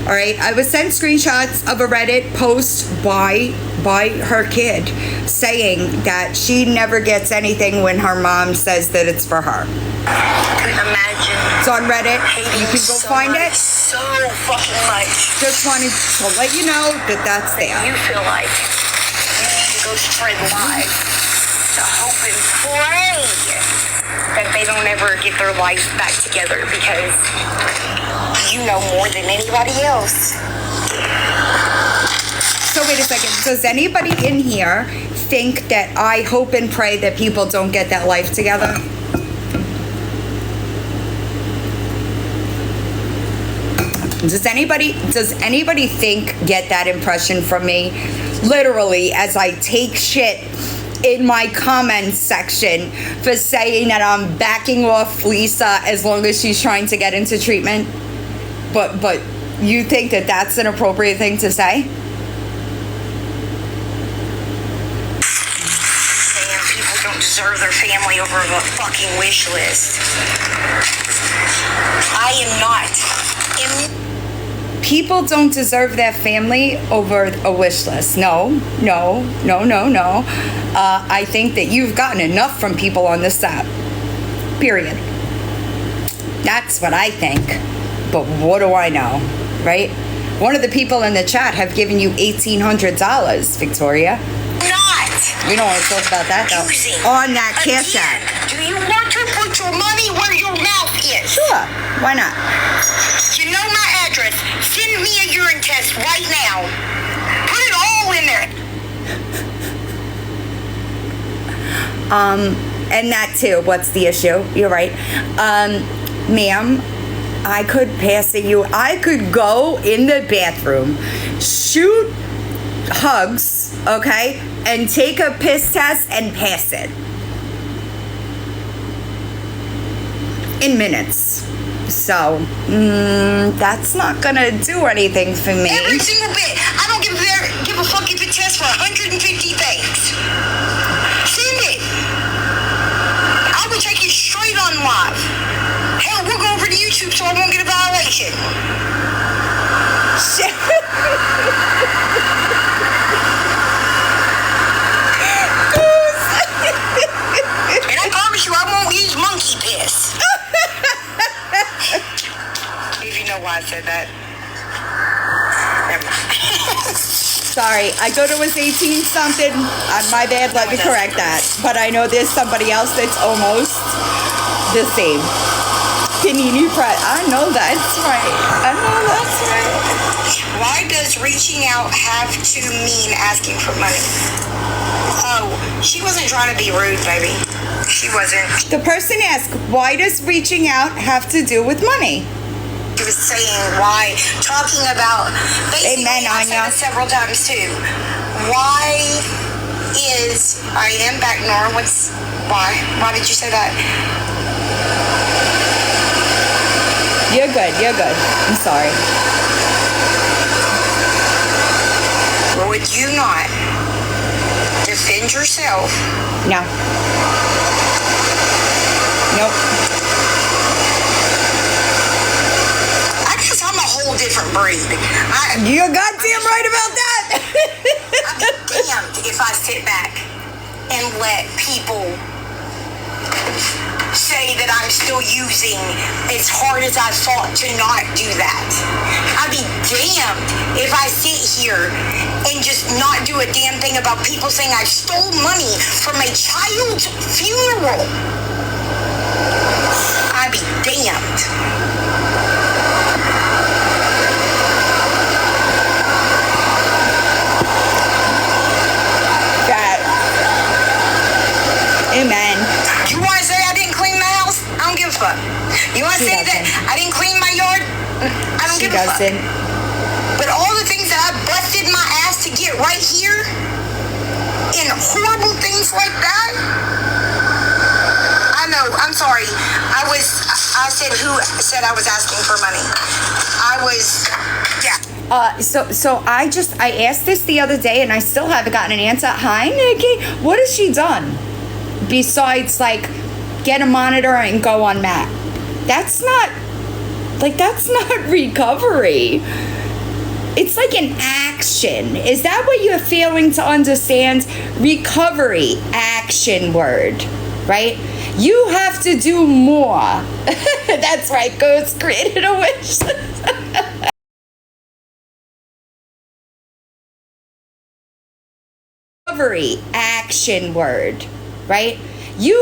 All right, I was sent screenshots of a Reddit post by her kid saying that she never gets anything when her mom says that it's for her. Couldn't imagine. It's on Reddit. You can go find it. So fucking much. Just wanted to let you know that that's there. You feel like you need to go spread lies to hope and pray that they don't ever get their life back together, because you know more than anybody else. So wait a second. Does anybody in here think that I hope and pray that people don't get that life together? Does anybody get that impression from me? Literally, as I take shit in my comments section for saying that I'm backing off Lisa as long as she's trying to get into treatment. But you think that that's an appropriate thing to say? Saying people don't deserve their family over a fucking wish list. I am not. People don't deserve their family over a wish list. No. I think that you've gotten enough from people on this app. Period. That's what I think. But what do I know, right? One of the people in the chat have given you $1,800, Victoria. Not. We don't want to talk about that, though. On that cash app. Do you want to put your money where your mouth is? Sure. Why not? You know my address. Send me a urine test right now. Put it all in there. And that too. What's the issue? You're right. Ma'am, I could pass it you. I could go in the bathroom, shoot hugs, okay, and take a piss test and pass it. In minutes. So, that's not gonna do anything for me. Every single bit. I don't give a fuck if it tests for 150 things. Send it. I will take it straight on live. Hell, we'll go over to YouTube so I won't get a violation. Shit. And I promise you I won't use monkey piss. If you know why I said that. Never mind. Sorry, I thought it was 18 something. My bad, let me correct that. But I know there's somebody else that's almost the same. Panini Press. I know that's right. Why does reaching out have to mean asking for money? Oh, she wasn't trying to be rude, baby. She wasn't. The person asked, why does reaching out have to do with money? She was saying why, talking about, basically, Amen, I've said Anya. it several times too. Why is, I am back, Nora, why? Why did you say that? You're good. I'm sorry. Would you not defend yourself? No. Nope. I guess I'm a whole different breed. You're goddamn right about that. I'd be damned if I sit back and let people say that I'm still using as hard as I fought to not do that. I'd be damned if I sit here and just not do a damn thing about people saying I stole money from a child's funeral. I'd be damned. Amen. You want to say I didn't clean my house? I don't give a fuck. You want to say that I didn't clean my yard? I don't give a fuck. But all the things that I busted my ass to get right here, and horrible things like that, I know, I'm sorry. I said who said I was asking for money. So I asked this the other day and I still haven't gotten an answer. Hi, Nikki. What has she done? Besides, like, get a monitor and go on Matt. That's not recovery. It's like an action. Is that what you're failing to understand? Recovery, action word, right? You have to do more. That's right, Ghost created a wish. Recovery, action word. Right? You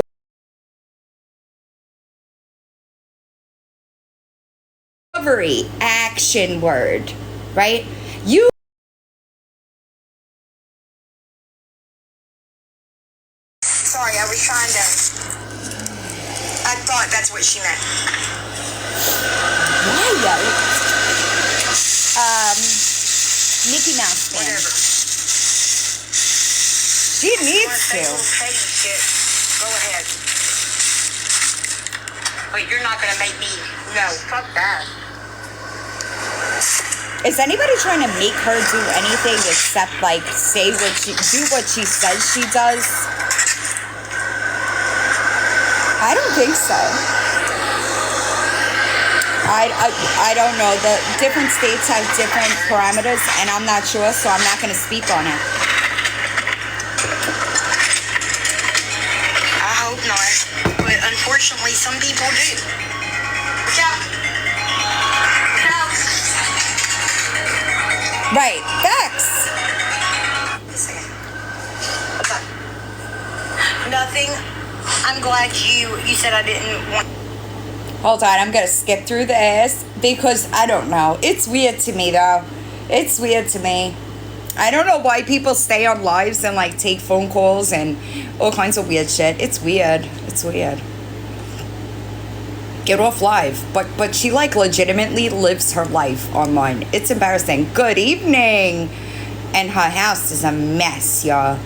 recovery action word, right? You sorry, I was trying to I thought that's what she meant. Mickey Mouse fan. Whatever. She needs to. Go ahead. But you're not gonna make me. No, fuck that. Is anybody trying to make her do anything except like do what she says she does? I don't think so. I don't know. The different states have different parameters, and I'm not sure, so I'm not going to speak on it. Unfortunately, some people do. Look out. Look out. Right. Facts. What's up? Nothing. I'm glad you said I didn't want... Hold on. I'm going to skip through this because I don't know. It's weird to me, though. It's weird to me. I don't know why people stay on lives and like take phone calls and all kinds of weird shit. It's weird. It's weird. Get off live. But she like legitimately lives her life online. It's embarrassing. Good evening. And her house is a mess, y'all.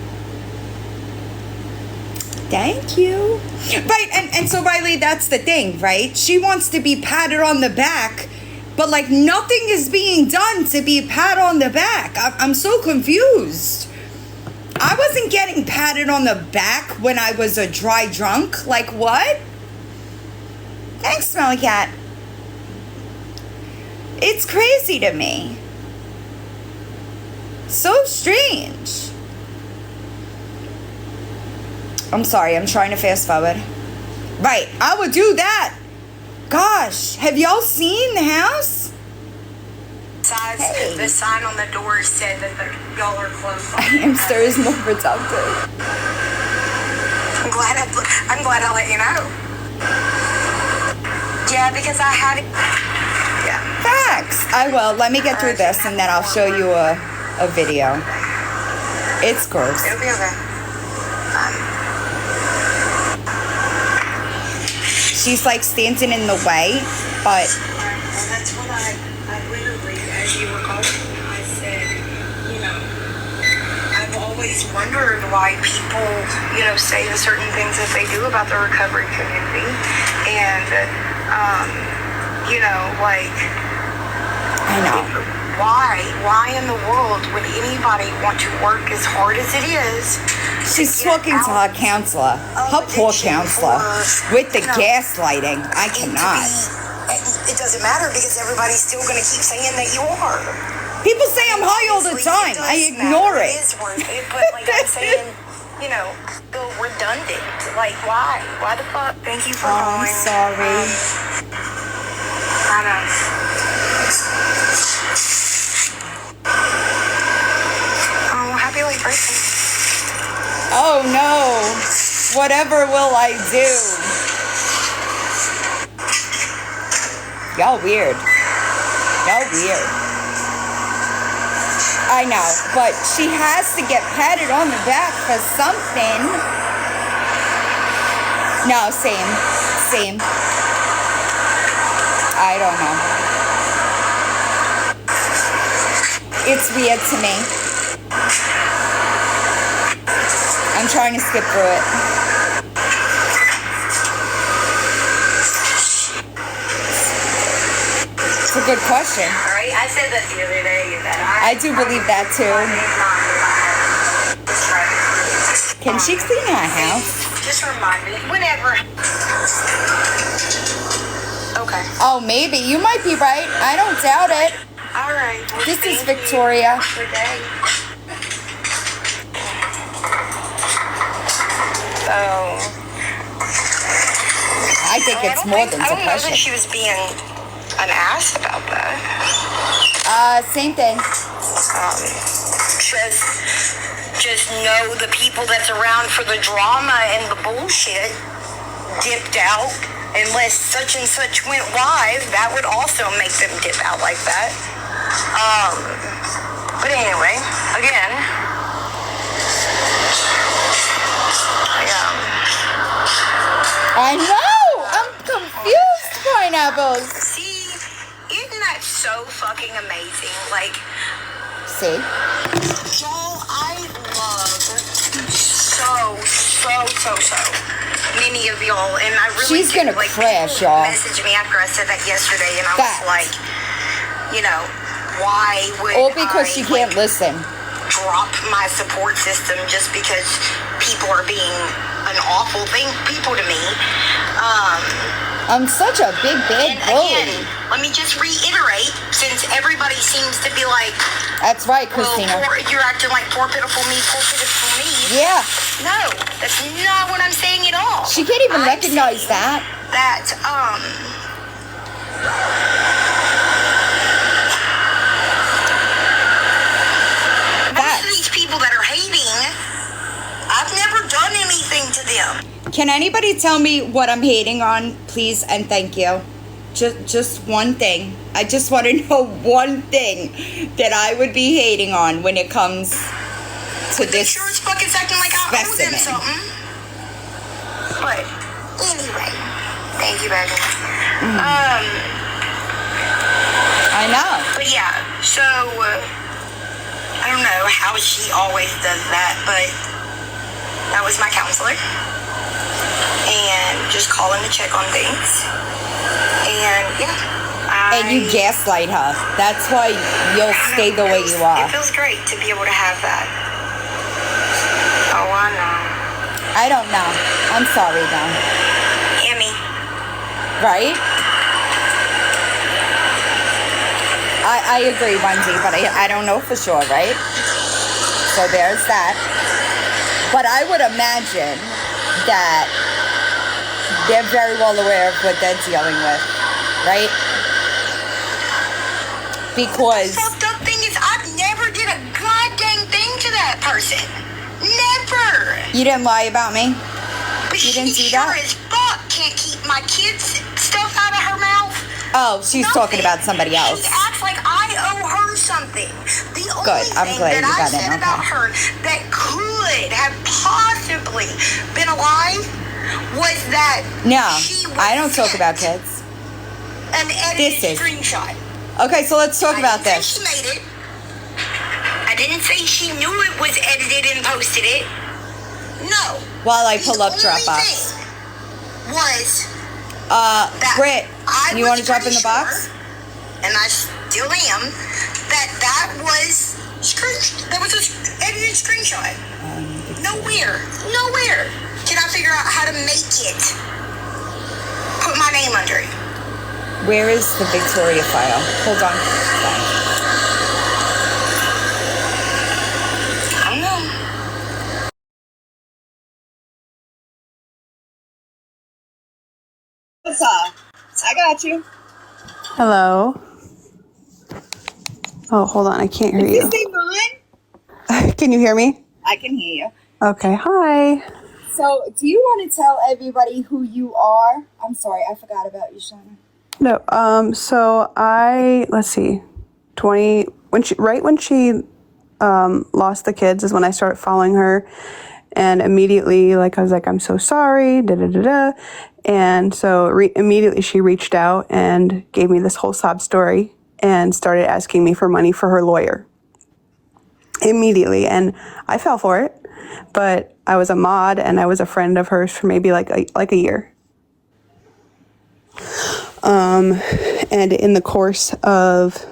Thank you. Right, and so Riley, that's the thing, right? She wants to be patted on the back, but like nothing is being done to be pat on the back. I'm so confused. I wasn't getting patted on the back when I was a dry drunk. Like what? Thanks, Smelly Cat. It's crazy to me. So strange. I'm sorry, I'm trying to fast forward. Right, I would do that. Gosh, have y'all seen the house? Besides, hey. The sign on the door said that y'all are close. Hamster is more productive. I'm glad I let you know. Yeah, because I had it. Yeah. Facts. I will. Let me get through this and then I'll show you a video. It's gross. It'll be okay. She's like standing in the way, but... Well, that's what I literally, as you were calling, I said, you know, I've always wondered why people, you know, say the certain things that they do about the recovery community. And, you know, like... I know. Why in the world would anybody want to work as hard as it is? She's talking to her counselor, her poor counselor, with the gaslighting. I cannot. It doesn't matter because everybody's still going to keep saying that you are. People say I'm high all the time. I ignore it. It is worth it, but like I'm saying, you know, feel redundant. Like, why? Why the fuck? Thank you for I'm calling. sorry. I know. Oh, happy late birthday. Oh no. Whatever will I do? Y'all weird. Y'all weird. I know, but she has to get patted on the back for something. No, same. Same. I don't know. It's weird to me. I'm trying to skip through it. It's a good question. Alright, I said that the other day that I do believe that too. Can she clean her house? Just remind me. Whenever. Okay. Oh, maybe. You might be right. I don't doubt it. Alright. Well, This is Victoria. Today. So. I think it's more than I don't know that depression. she was being an ass about that. Same thing. Just know the people that's around for the drama and the bullshit dipped out. Unless such and such went live, that would also make them dip out like that. But anyway, again, I know! I'm confused, pineapples. see, isn't that so fucking amazing? Like, See? y'all, I love so many of y'all, and I really She's gonna like, crash, people y'all. messaged me after I said that yesterday, and I Fact. was like, you know, why would All because she I, can't like, listen. drop my support system just because people are being an awful people to me? I'm such a big bad And bully. again, let me just reiterate, since everybody seems to be like, That's right, well, Christina. you're acting like poor pitiful me. Yeah. No, that's not what I'm saying at all. She can't even recognize saying that. Most of these people that are hating, I've never done anything to them. Can anybody tell me what I'm hating on, please, and thank you? Just one thing. I just want to know one thing that I would be hating on when it comes to this Sure as fuck it's acting like I owe them specimen. something. But anyway, thank you, baby. I know. But yeah, so I don't know how she always does that, but that was my counselor, and just calling to check on things, and yeah. And you gaslight her. That's why you'll stay the way you are. It feels great to be able to have that. Oh, I know. I don't know. I'm sorry, though. Emmy. Right? I agree, Wendy, but I don't know for sure, right? So there's that. But I would imagine that they're very well aware of what they're dealing with, right? Because The fucked up thing is I never did a goddamn thing to that person. Never. you didn't lie about me. But You didn't she do that? sure as fuck can't keep my kids' stuff out of her mouth. Oh, she's talking about somebody else. She acts like I owe her something. The only Good. I'm thing glad that you I got it. said about Okay. her that could have possibly been a lie was that No, she was I don't talk sent about kids. an edited This is- screenshot. Okay, so let's talk I about didn't this. say she made it. I didn't say she knew it was edited and posted it. No. While I pull up The only Dropbox. thing was Britt, I you was want to drop in pretty the box? sure, and I still am, that was that was an edited screenshot. Nowhere can I figure out how to make it put my name under it. Where is the Victoria file? Hold on. Fine. Melissa, I got you. Hello. Oh, hold on. I can't hear Is you. this thing on? Can you hear me? I can hear you. Okay. Hi. So, do you want to tell everybody who you are? I'm sorry, I forgot about you, Shauna. No. So let's see, when she lost the kids is when I started following her, and immediately, like, I was like, I'm so sorry, da da da da, and so immediately she reached out and gave me this whole sob story and started asking me for money for her lawyer. Immediately, and I fell for it, but I was a mod and I was a friend of hers for maybe like a year. And in the course of,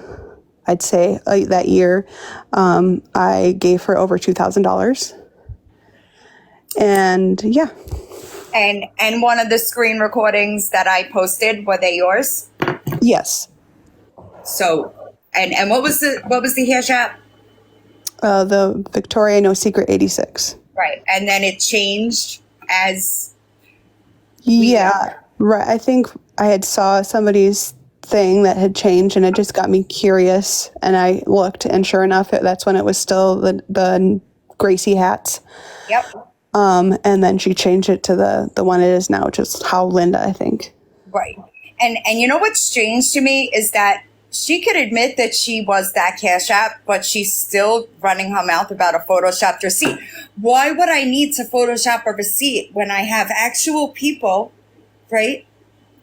I'd say, that year, I gave her over $2,000. And yeah. And one of the screen recordings that I posted, were they yours? Yes. So, and what was the hash app? The Victoria No Secret 86. Right, and then it changed as. Yeah, right. I think I had saw somebody's thing that had changed, and it just got me curious. And I looked, and sure enough, that's when it was still the Gracie hats. Yep. And then she changed it to the one it is now, which is How Linda, I think. Right, and you know what's strange to me is that she could admit that she was that Cash App, but she's still running her mouth about a photoshopped receipt. Why would I need to Photoshop a receipt when I have actual people, right,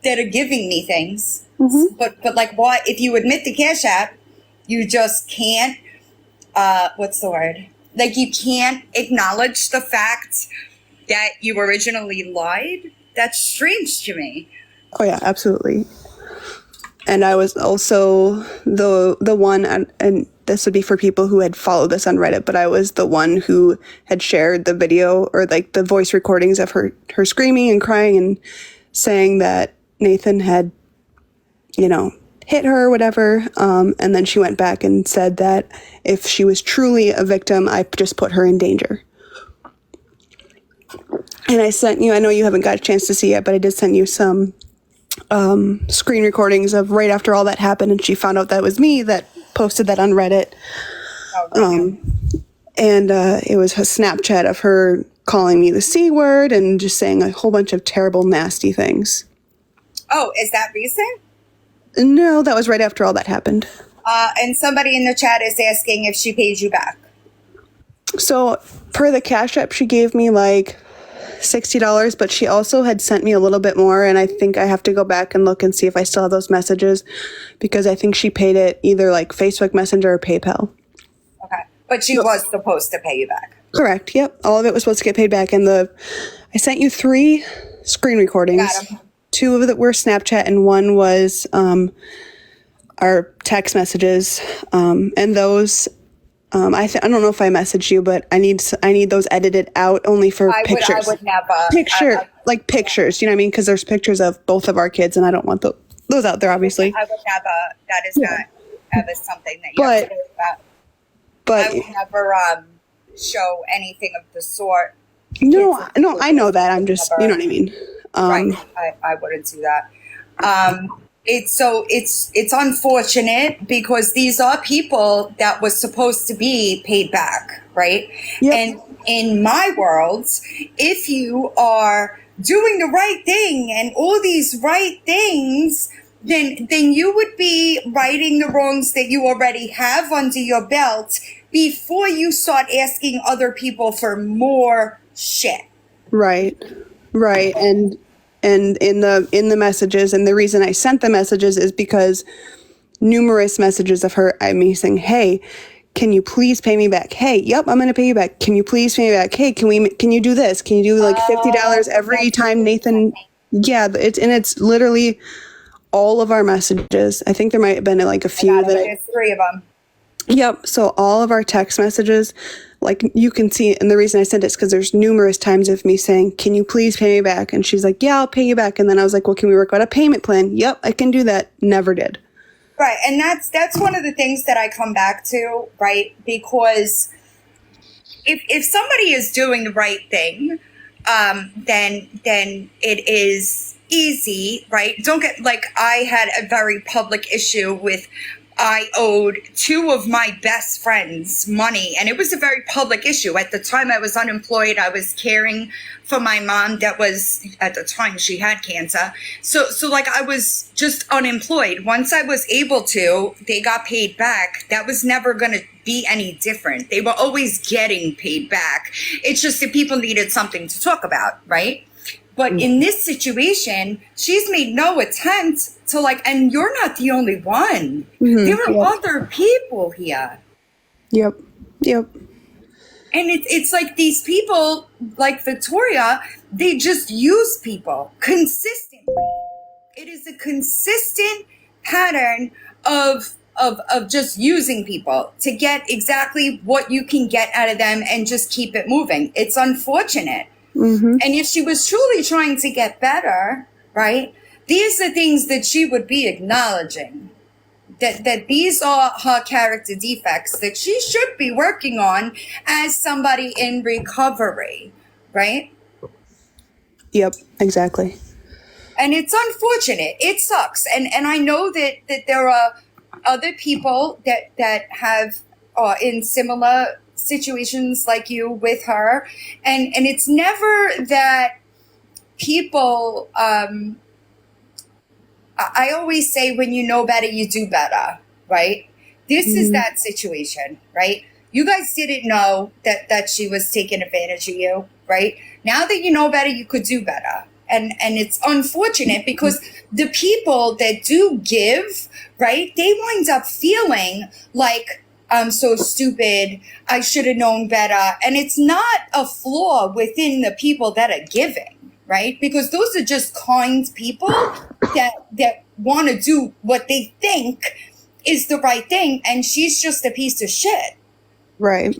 that are giving me things? Mm-hmm. But like, why? If you admit the Cash App, you just can't. What's the word? Like, you can't acknowledge the fact that you originally lied. That's strange to me. Oh yeah, absolutely. And I was also the one, and this would be for people who had followed this on Reddit, but I was the one who had shared the video or like the voice recordings of her screaming and crying and saying that Nathan had, hit her or whatever. And then she went back and said that if she was truly a victim, I just put her in danger. And I sent you, I know you haven't got a chance to see it, but I did send you some screen recordings of right after all that happened, and she found out that was me that posted that on Reddit. And it was a Snapchat of her calling me the C word and just saying a whole bunch of terrible, nasty things. Oh, is that recent? No, that was right after all that happened. And somebody in the chat is asking if she paid you back. So per the Cash App, she gave me like $60, but she also had sent me a little bit more, and I think I have to go back and look and see if I still have those messages, because I think she paid it either like Facebook Messenger or PayPal. Okay, but she was supposed to pay you back. Correct. Yep, all of it was supposed to get paid back, and I sent you 3 screen recordings. 2 of it were Snapchat, and 1 was our text messages, and those. I don't know if I messaged you, but I need those edited out only for pictures. I would never. Pictures, you know what I mean? Because there's pictures of both of our kids, and I don't want those out there, obviously. I would never. That is not ever something that you have to do about. But I would never show anything of the sort. No, I know that. I'm just, you know what I mean? Right. I wouldn't do that. It's unfortunate because these are people that was supposed to be paid back, right? Yep. And in my world, if you are doing the right thing and all these right things, then you would be righting the wrongs that you already have under your belt before you start asking other people for more shit. Right. And in the messages, and the reason I sent the messages is because numerous messages of her, me saying, hey, can you please pay me back? Hey, yep, I'm going to pay you back. Can you please pay me back? Hey, can you do this? Can you do like $50 every time Nathan? Yeah, it's literally all of our messages. I think there might have been like a few there's 3 of them. Yep. So all of our text messages, like you can see, and the reason I sent it is because there's numerous times of me saying, can you please pay me back? And she's like, yeah, I'll pay you back. And then I was like, well, can we work out a payment plan? Yep, I can do that. Never did. Right. And that's one of the things that I come back to, right? Because if somebody is doing the right thing, then it is easy, right? Don't get like, I had a very public issue with, I owed two of my best friends money, and it was a very public issue. At the time I was unemployed. I was caring for my mom that was, at the time she had cancer. So like I was just unemployed. Once I was able to, they got paid back. That was never going to be any different. They were always getting paid back. It's just that people needed something to talk about, right? But in this situation, she's made no attempt to like, and you're not the only one. There are other people here. Yep. And it's like these people, like Victoria, they just use people consistently. It is a consistent pattern of just using people to get exactly what you can get out of them and just keep it moving. It's unfortunate. And if she was truly trying to get better, right, these are things that she would be acknowledging. That these are her character defects that she should be working on as somebody in recovery, right? Yep, exactly. And it's unfortunate. It sucks. And I know that there are other people that have in similar situations like you with her. And it's never that people, I always say, when you know better, you do better, right? This is that situation, right? You guys didn't know that she was taking advantage of you, right? Now that you know better, you could do better. And it's unfortunate because the people that do give, right, they wind up feeling like, I'm so stupid, I should have known better. And it's not a flaw within the people that are giving, right? Because those are just kind people that want to do what they think is the right thing, and she's just a piece of shit. Right.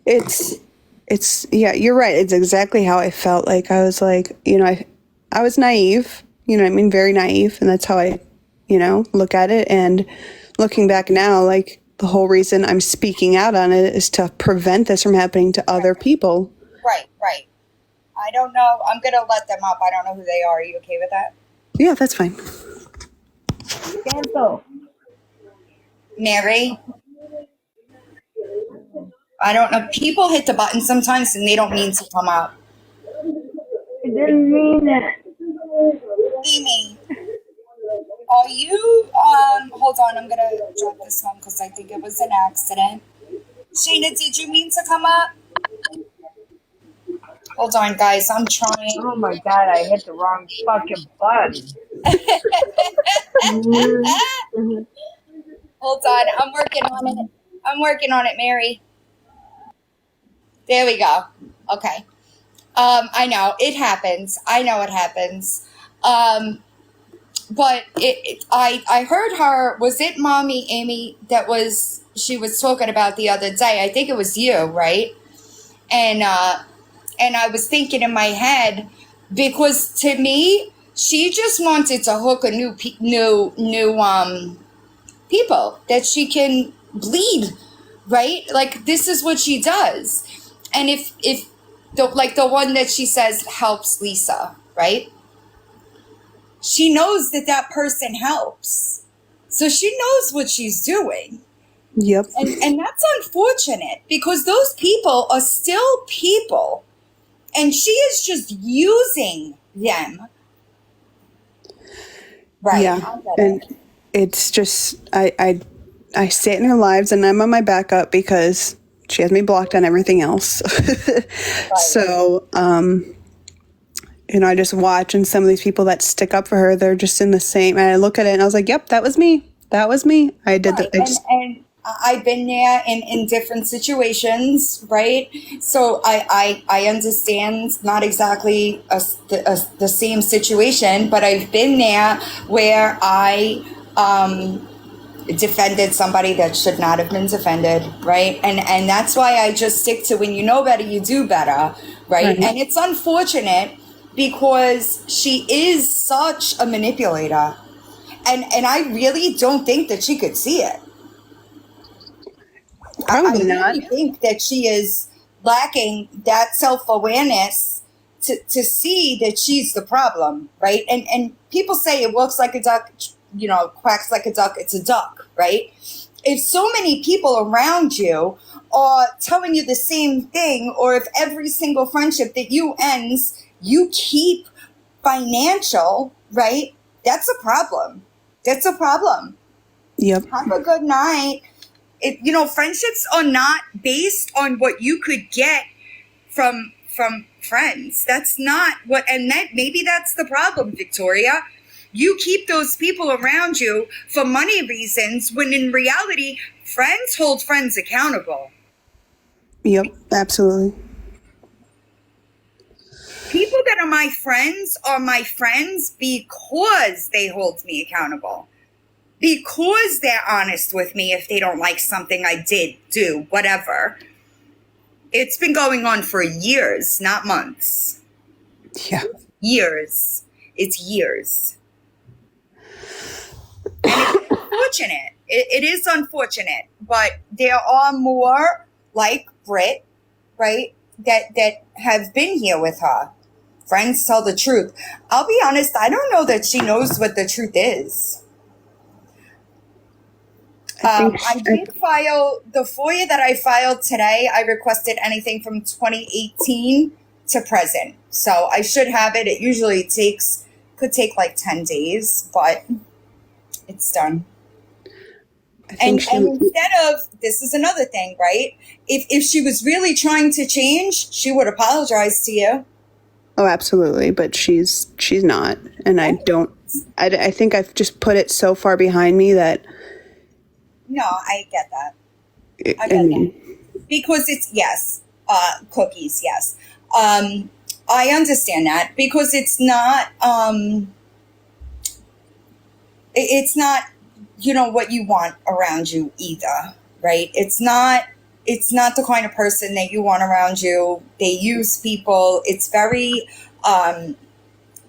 It's yeah, you're right. It's exactly how I felt. Like I was like, I was naive, very naive, and that's how I, look at it. And looking back now, like the whole reason I'm speaking out on it is to prevent this from happening to other people. Right. I don't know. I'm going to let them up. I don't know who they are. Are you okay with that? Yeah, that's fine. Mary? I don't know. People hit the button sometimes and they don't mean to come up. I didn't mean it. Amy, are you, hold on, I'm going to drop this one because I think it was an accident. Shayna, did you mean to come up? Hold on, guys, I'm trying. Oh my god, I hit the wrong fucking button. Hold on, I'm working on it, Mary. There we go. Okay. I know it happens. I know it happens. But I heard her, was it Mommy Amy she was talking about the other day? I think it was you, right? And I was thinking in my head, because to me, she just wanted to hook a new people that she can bleed, right? Like this is what she does. And if the one that she says helps Lisa, right? She knows that person helps. So she knows what she's doing. Yep. And that's unfortunate because those people are still people. And she is just using them. Right. Yeah. And it's just, I stay in her lives and I'm on my backup because she has me blocked on everything else. Right. So, I just watch, and some of these people that stick up for her, they're just in the same, and I look at it and I was like, yep, that was me. I did that. And I've been there in different situations, right? So I understand not exactly the same situation, but I've been there where I defended somebody that should not have been defended, right? And that's why I just stick to when you know better, you do better, right? And it's unfortunate because she is such a manipulator. And I really don't think that she could see it. Probably not. I really think that she is lacking that self-awareness to see that she's the problem, right? And people say it walks like a duck, quacks like a duck, it's a duck, right? If so many people around you are telling you the same thing, or if every single friendship that you ends, you keep financial, right? That's a problem. That's a problem. Yep. Have a good night. Friendships are not based on what you could get from friends. That's not what, and that maybe that's the problem, Victoria. You keep those people around you for money reasons, when in reality, friends hold friends accountable. Yep, absolutely. People that are my friends because they hold me accountable. Because they're honest with me if they don't like something I did, do, whatever. It's been going on for years, not months. Yeah. Years. It's years. And it's unfortunate. It is unfortunate. But there are more like Britt, right, that have been here with her. Friends tell the truth. I'll be honest, I don't know that she knows what the truth is. I did file the FOIA that I filed today. I requested anything from 2018 to present. So I should have it. It usually could take like 10 days, but it's done. And instead of, this is another thing, right? If she was really trying to change, she would apologize to you. Oh, absolutely. But she's not. And I think I've just put it so far behind me that. No, I get that. I get that. Because it's, yes, cookies, yes. I understand that because it's not, what you want around you either, right? It's not the kind of person that you want around you. They use people. It's very,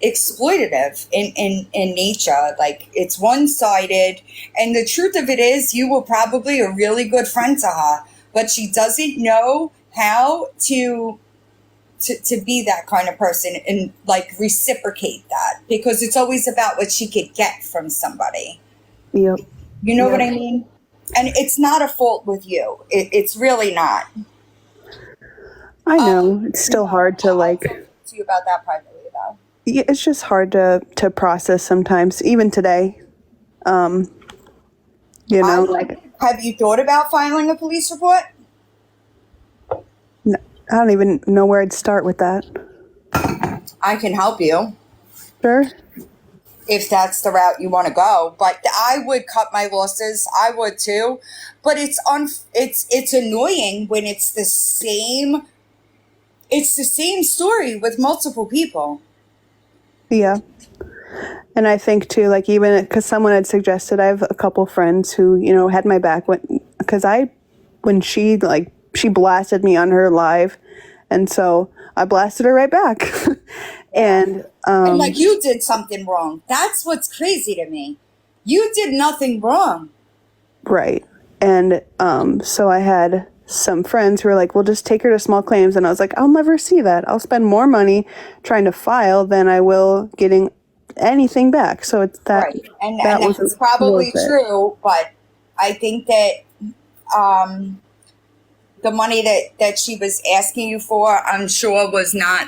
exploitative in nature. Like, it's one-sided, and the truth of it is you were probably a really good friend to her, but she doesn't know how to be that kind of person and like reciprocate that, because it's always about what she could get from somebody. Yep. You know what I mean? And it's not a fault with you. It's really not. I know. It's still hard to like. I'll talk to you about that privately, though. Yeah, it's just hard to process sometimes, even today. Have you thought about filing a police report? No, I don't even know where I'd start with that. I can help you. Sure. If that's the route you want to go, but I would cut my losses. I would too, but it's annoying when it's the same story with multiple people. Yeah. And I think too, like, even because someone had suggested, I have a couple friends who, had my back when she blasted me on her live. And so I blasted her right back. and like, you did something wrong. That's what's crazy to me. You did nothing wrong. Right. And so I had some friends who were like, well, just take her to small claims. And I was like, I'll never see that. I'll spend more money trying to file than I will getting anything back. So it's that. Right. And that's probably true. But I think that the money that she was asking you for, I'm sure was not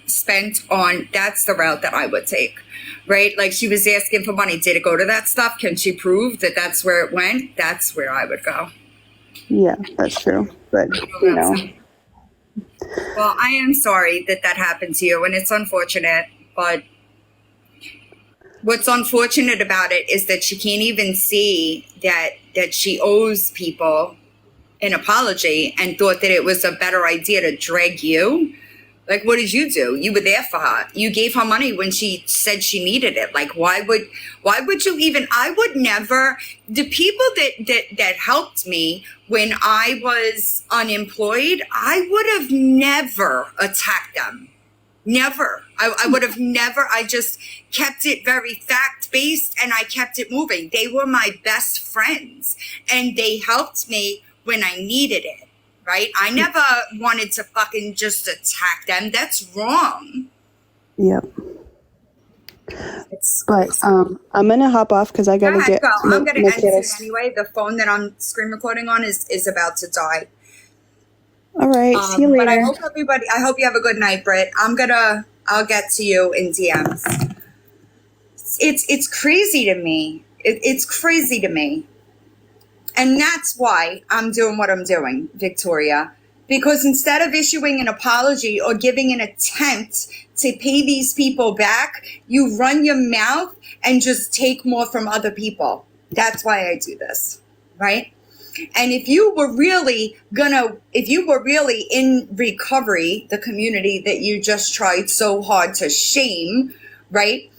spent on, that's the route that I would take. Right? Like, she was asking for money. Did it go to that stuff? Can she prove that that's where it went? That's where I would go. Yeah, that's true. But, Well, I am sorry that happened to you, and it's unfortunate. But what's unfortunate about it is that she can't even see that she owes people an apology, and thought that it was a better idea to drag you. Like, what did you do? You were there for her. You gave her money when she said she needed it. Like, why would you even, I would never, the people that helped me when I was unemployed, I would have never attacked them. Never. I would have never, I just kept it very fact-based, and I kept it moving. They were my best friends, and they helped me when I needed it. right? I never wanted to fucking just attack them. That's wrong. Yep. It's But crazy. I'm gonna hop off because I Go gotta ahead, get girl. I'm gonna my end soon kiddos. anyway. The phone that I'm screen recording on is about to die. All right. See you But I later. hope you have a good night, Britt. I'll get to you in DMs. It's crazy to me. It's crazy to me. And that's why I'm doing what I'm doing, Victoria. Because instead of issuing an apology or giving an attempt to pay these people back, you run your mouth and just take more from other people. That's why I do this, right? And if you were really in recovery, the community that you just tried so hard to shame, right?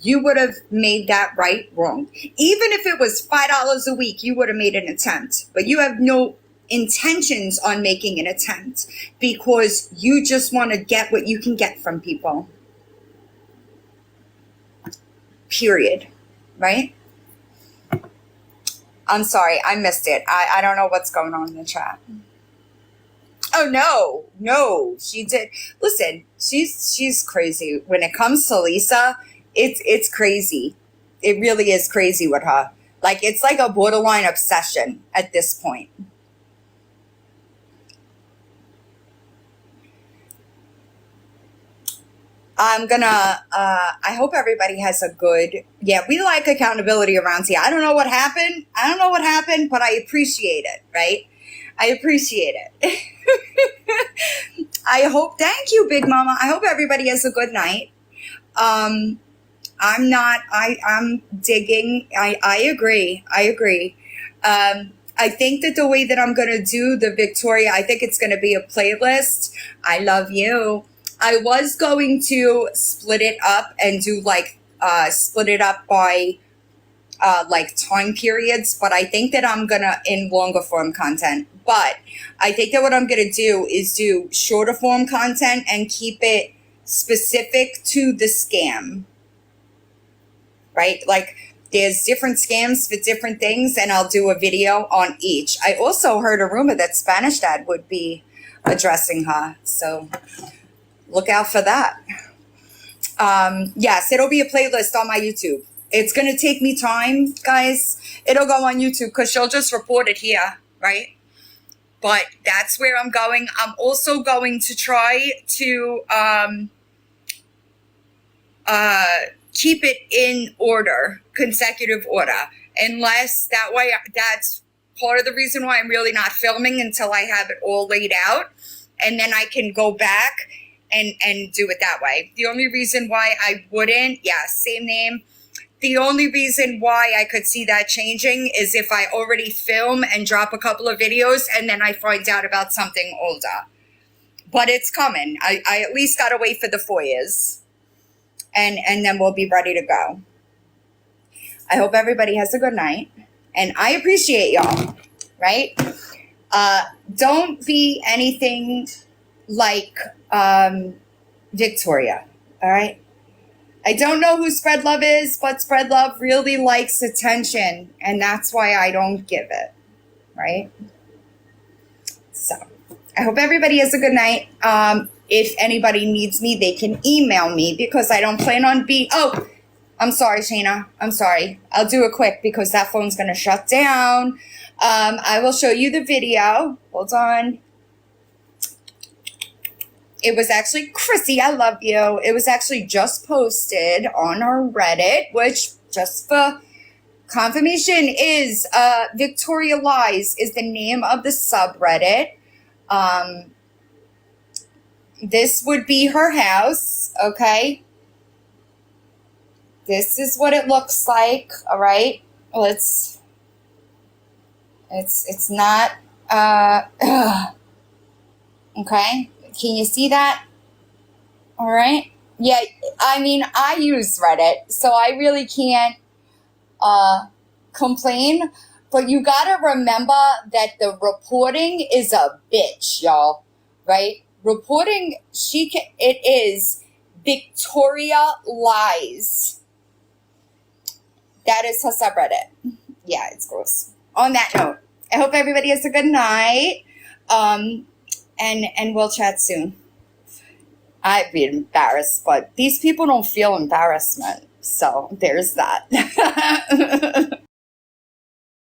You would have made that right wrong. Even if it was $5 a week, you would have made an attempt. But you have no intentions on making an attempt because you just want to get what you can get from people. Period. Right? I'm sorry, I missed it. I don't know what's going on in the chat. Oh no, she did. Listen, she's crazy. When it comes to Lisa, it's crazy. It really is crazy with her. Like it's like a borderline obsession at this point. I'm gonna I hope everybody has a good, we like accountability around here. I don't know what happened, but I appreciate it, right? I appreciate it. Thank you, Big Mama. I hope everybody has a good night. I'm digging. I agree. I think that the way that I'm going to do the Victoria, I think it's going to be a playlist. I love you. I was going to split it up and do split it up by time periods, but I think that I'm gonna in longer form content. But I think that what I'm gonna do is do shorter form content and keep it specific to the scam, right? Like there's different scams for different things, and I'll do a video on each. I also heard a rumor that Spanish Dad would be addressing her, so look out for that. Yes, it'll be a playlist on my YouTube. It's going to take me time, guys. It'll go on YouTube because she'll just report it here, right? But that's where I'm going. I'm also going to try to keep it in order, consecutive order. Unless that way, that's part of the reason why I'm really not filming until I have it all laid out. And then I can go back and do it that way. The only reason why I wouldn't, same name. The only reason why I could see that changing is if I already film and drop a couple of videos and then I find out about something older. But it's coming. I at least got to wait for the FOIAs. And then we'll be ready to go. I hope everybody has a good night. And I appreciate y'all, right? Don't be anything like Victoria, all right? I don't know who Spread Love is, but Spread Love really likes attention, and that's why I don't give it, right? So I hope everybody has a good night. If anybody needs me, they can email me because I don't plan on I'm sorry, Shayna. I'm sorry. I'll do it quick because that phone's going to shut down. I will show you the video. Hold on. It was actually, Chrissy, I love you. It was actually just posted on our Reddit, which, just for confirmation, is Victoria Lies is the name of the subreddit. This would be her house, okay? This is what it looks like, all right? Well, it's not, okay? Can you see that? All right. Yeah, I mean, I use Reddit, so I really can't complain. But you gotta remember that the reporting is a bitch, y'all. Right? Reporting, it is Victoria Lies. That is her subreddit. Yeah, it's gross. On that note, I hope everybody has a good night. And we'll chat soon. I'd be embarrassed, but these people don't feel embarrassment. So there's that.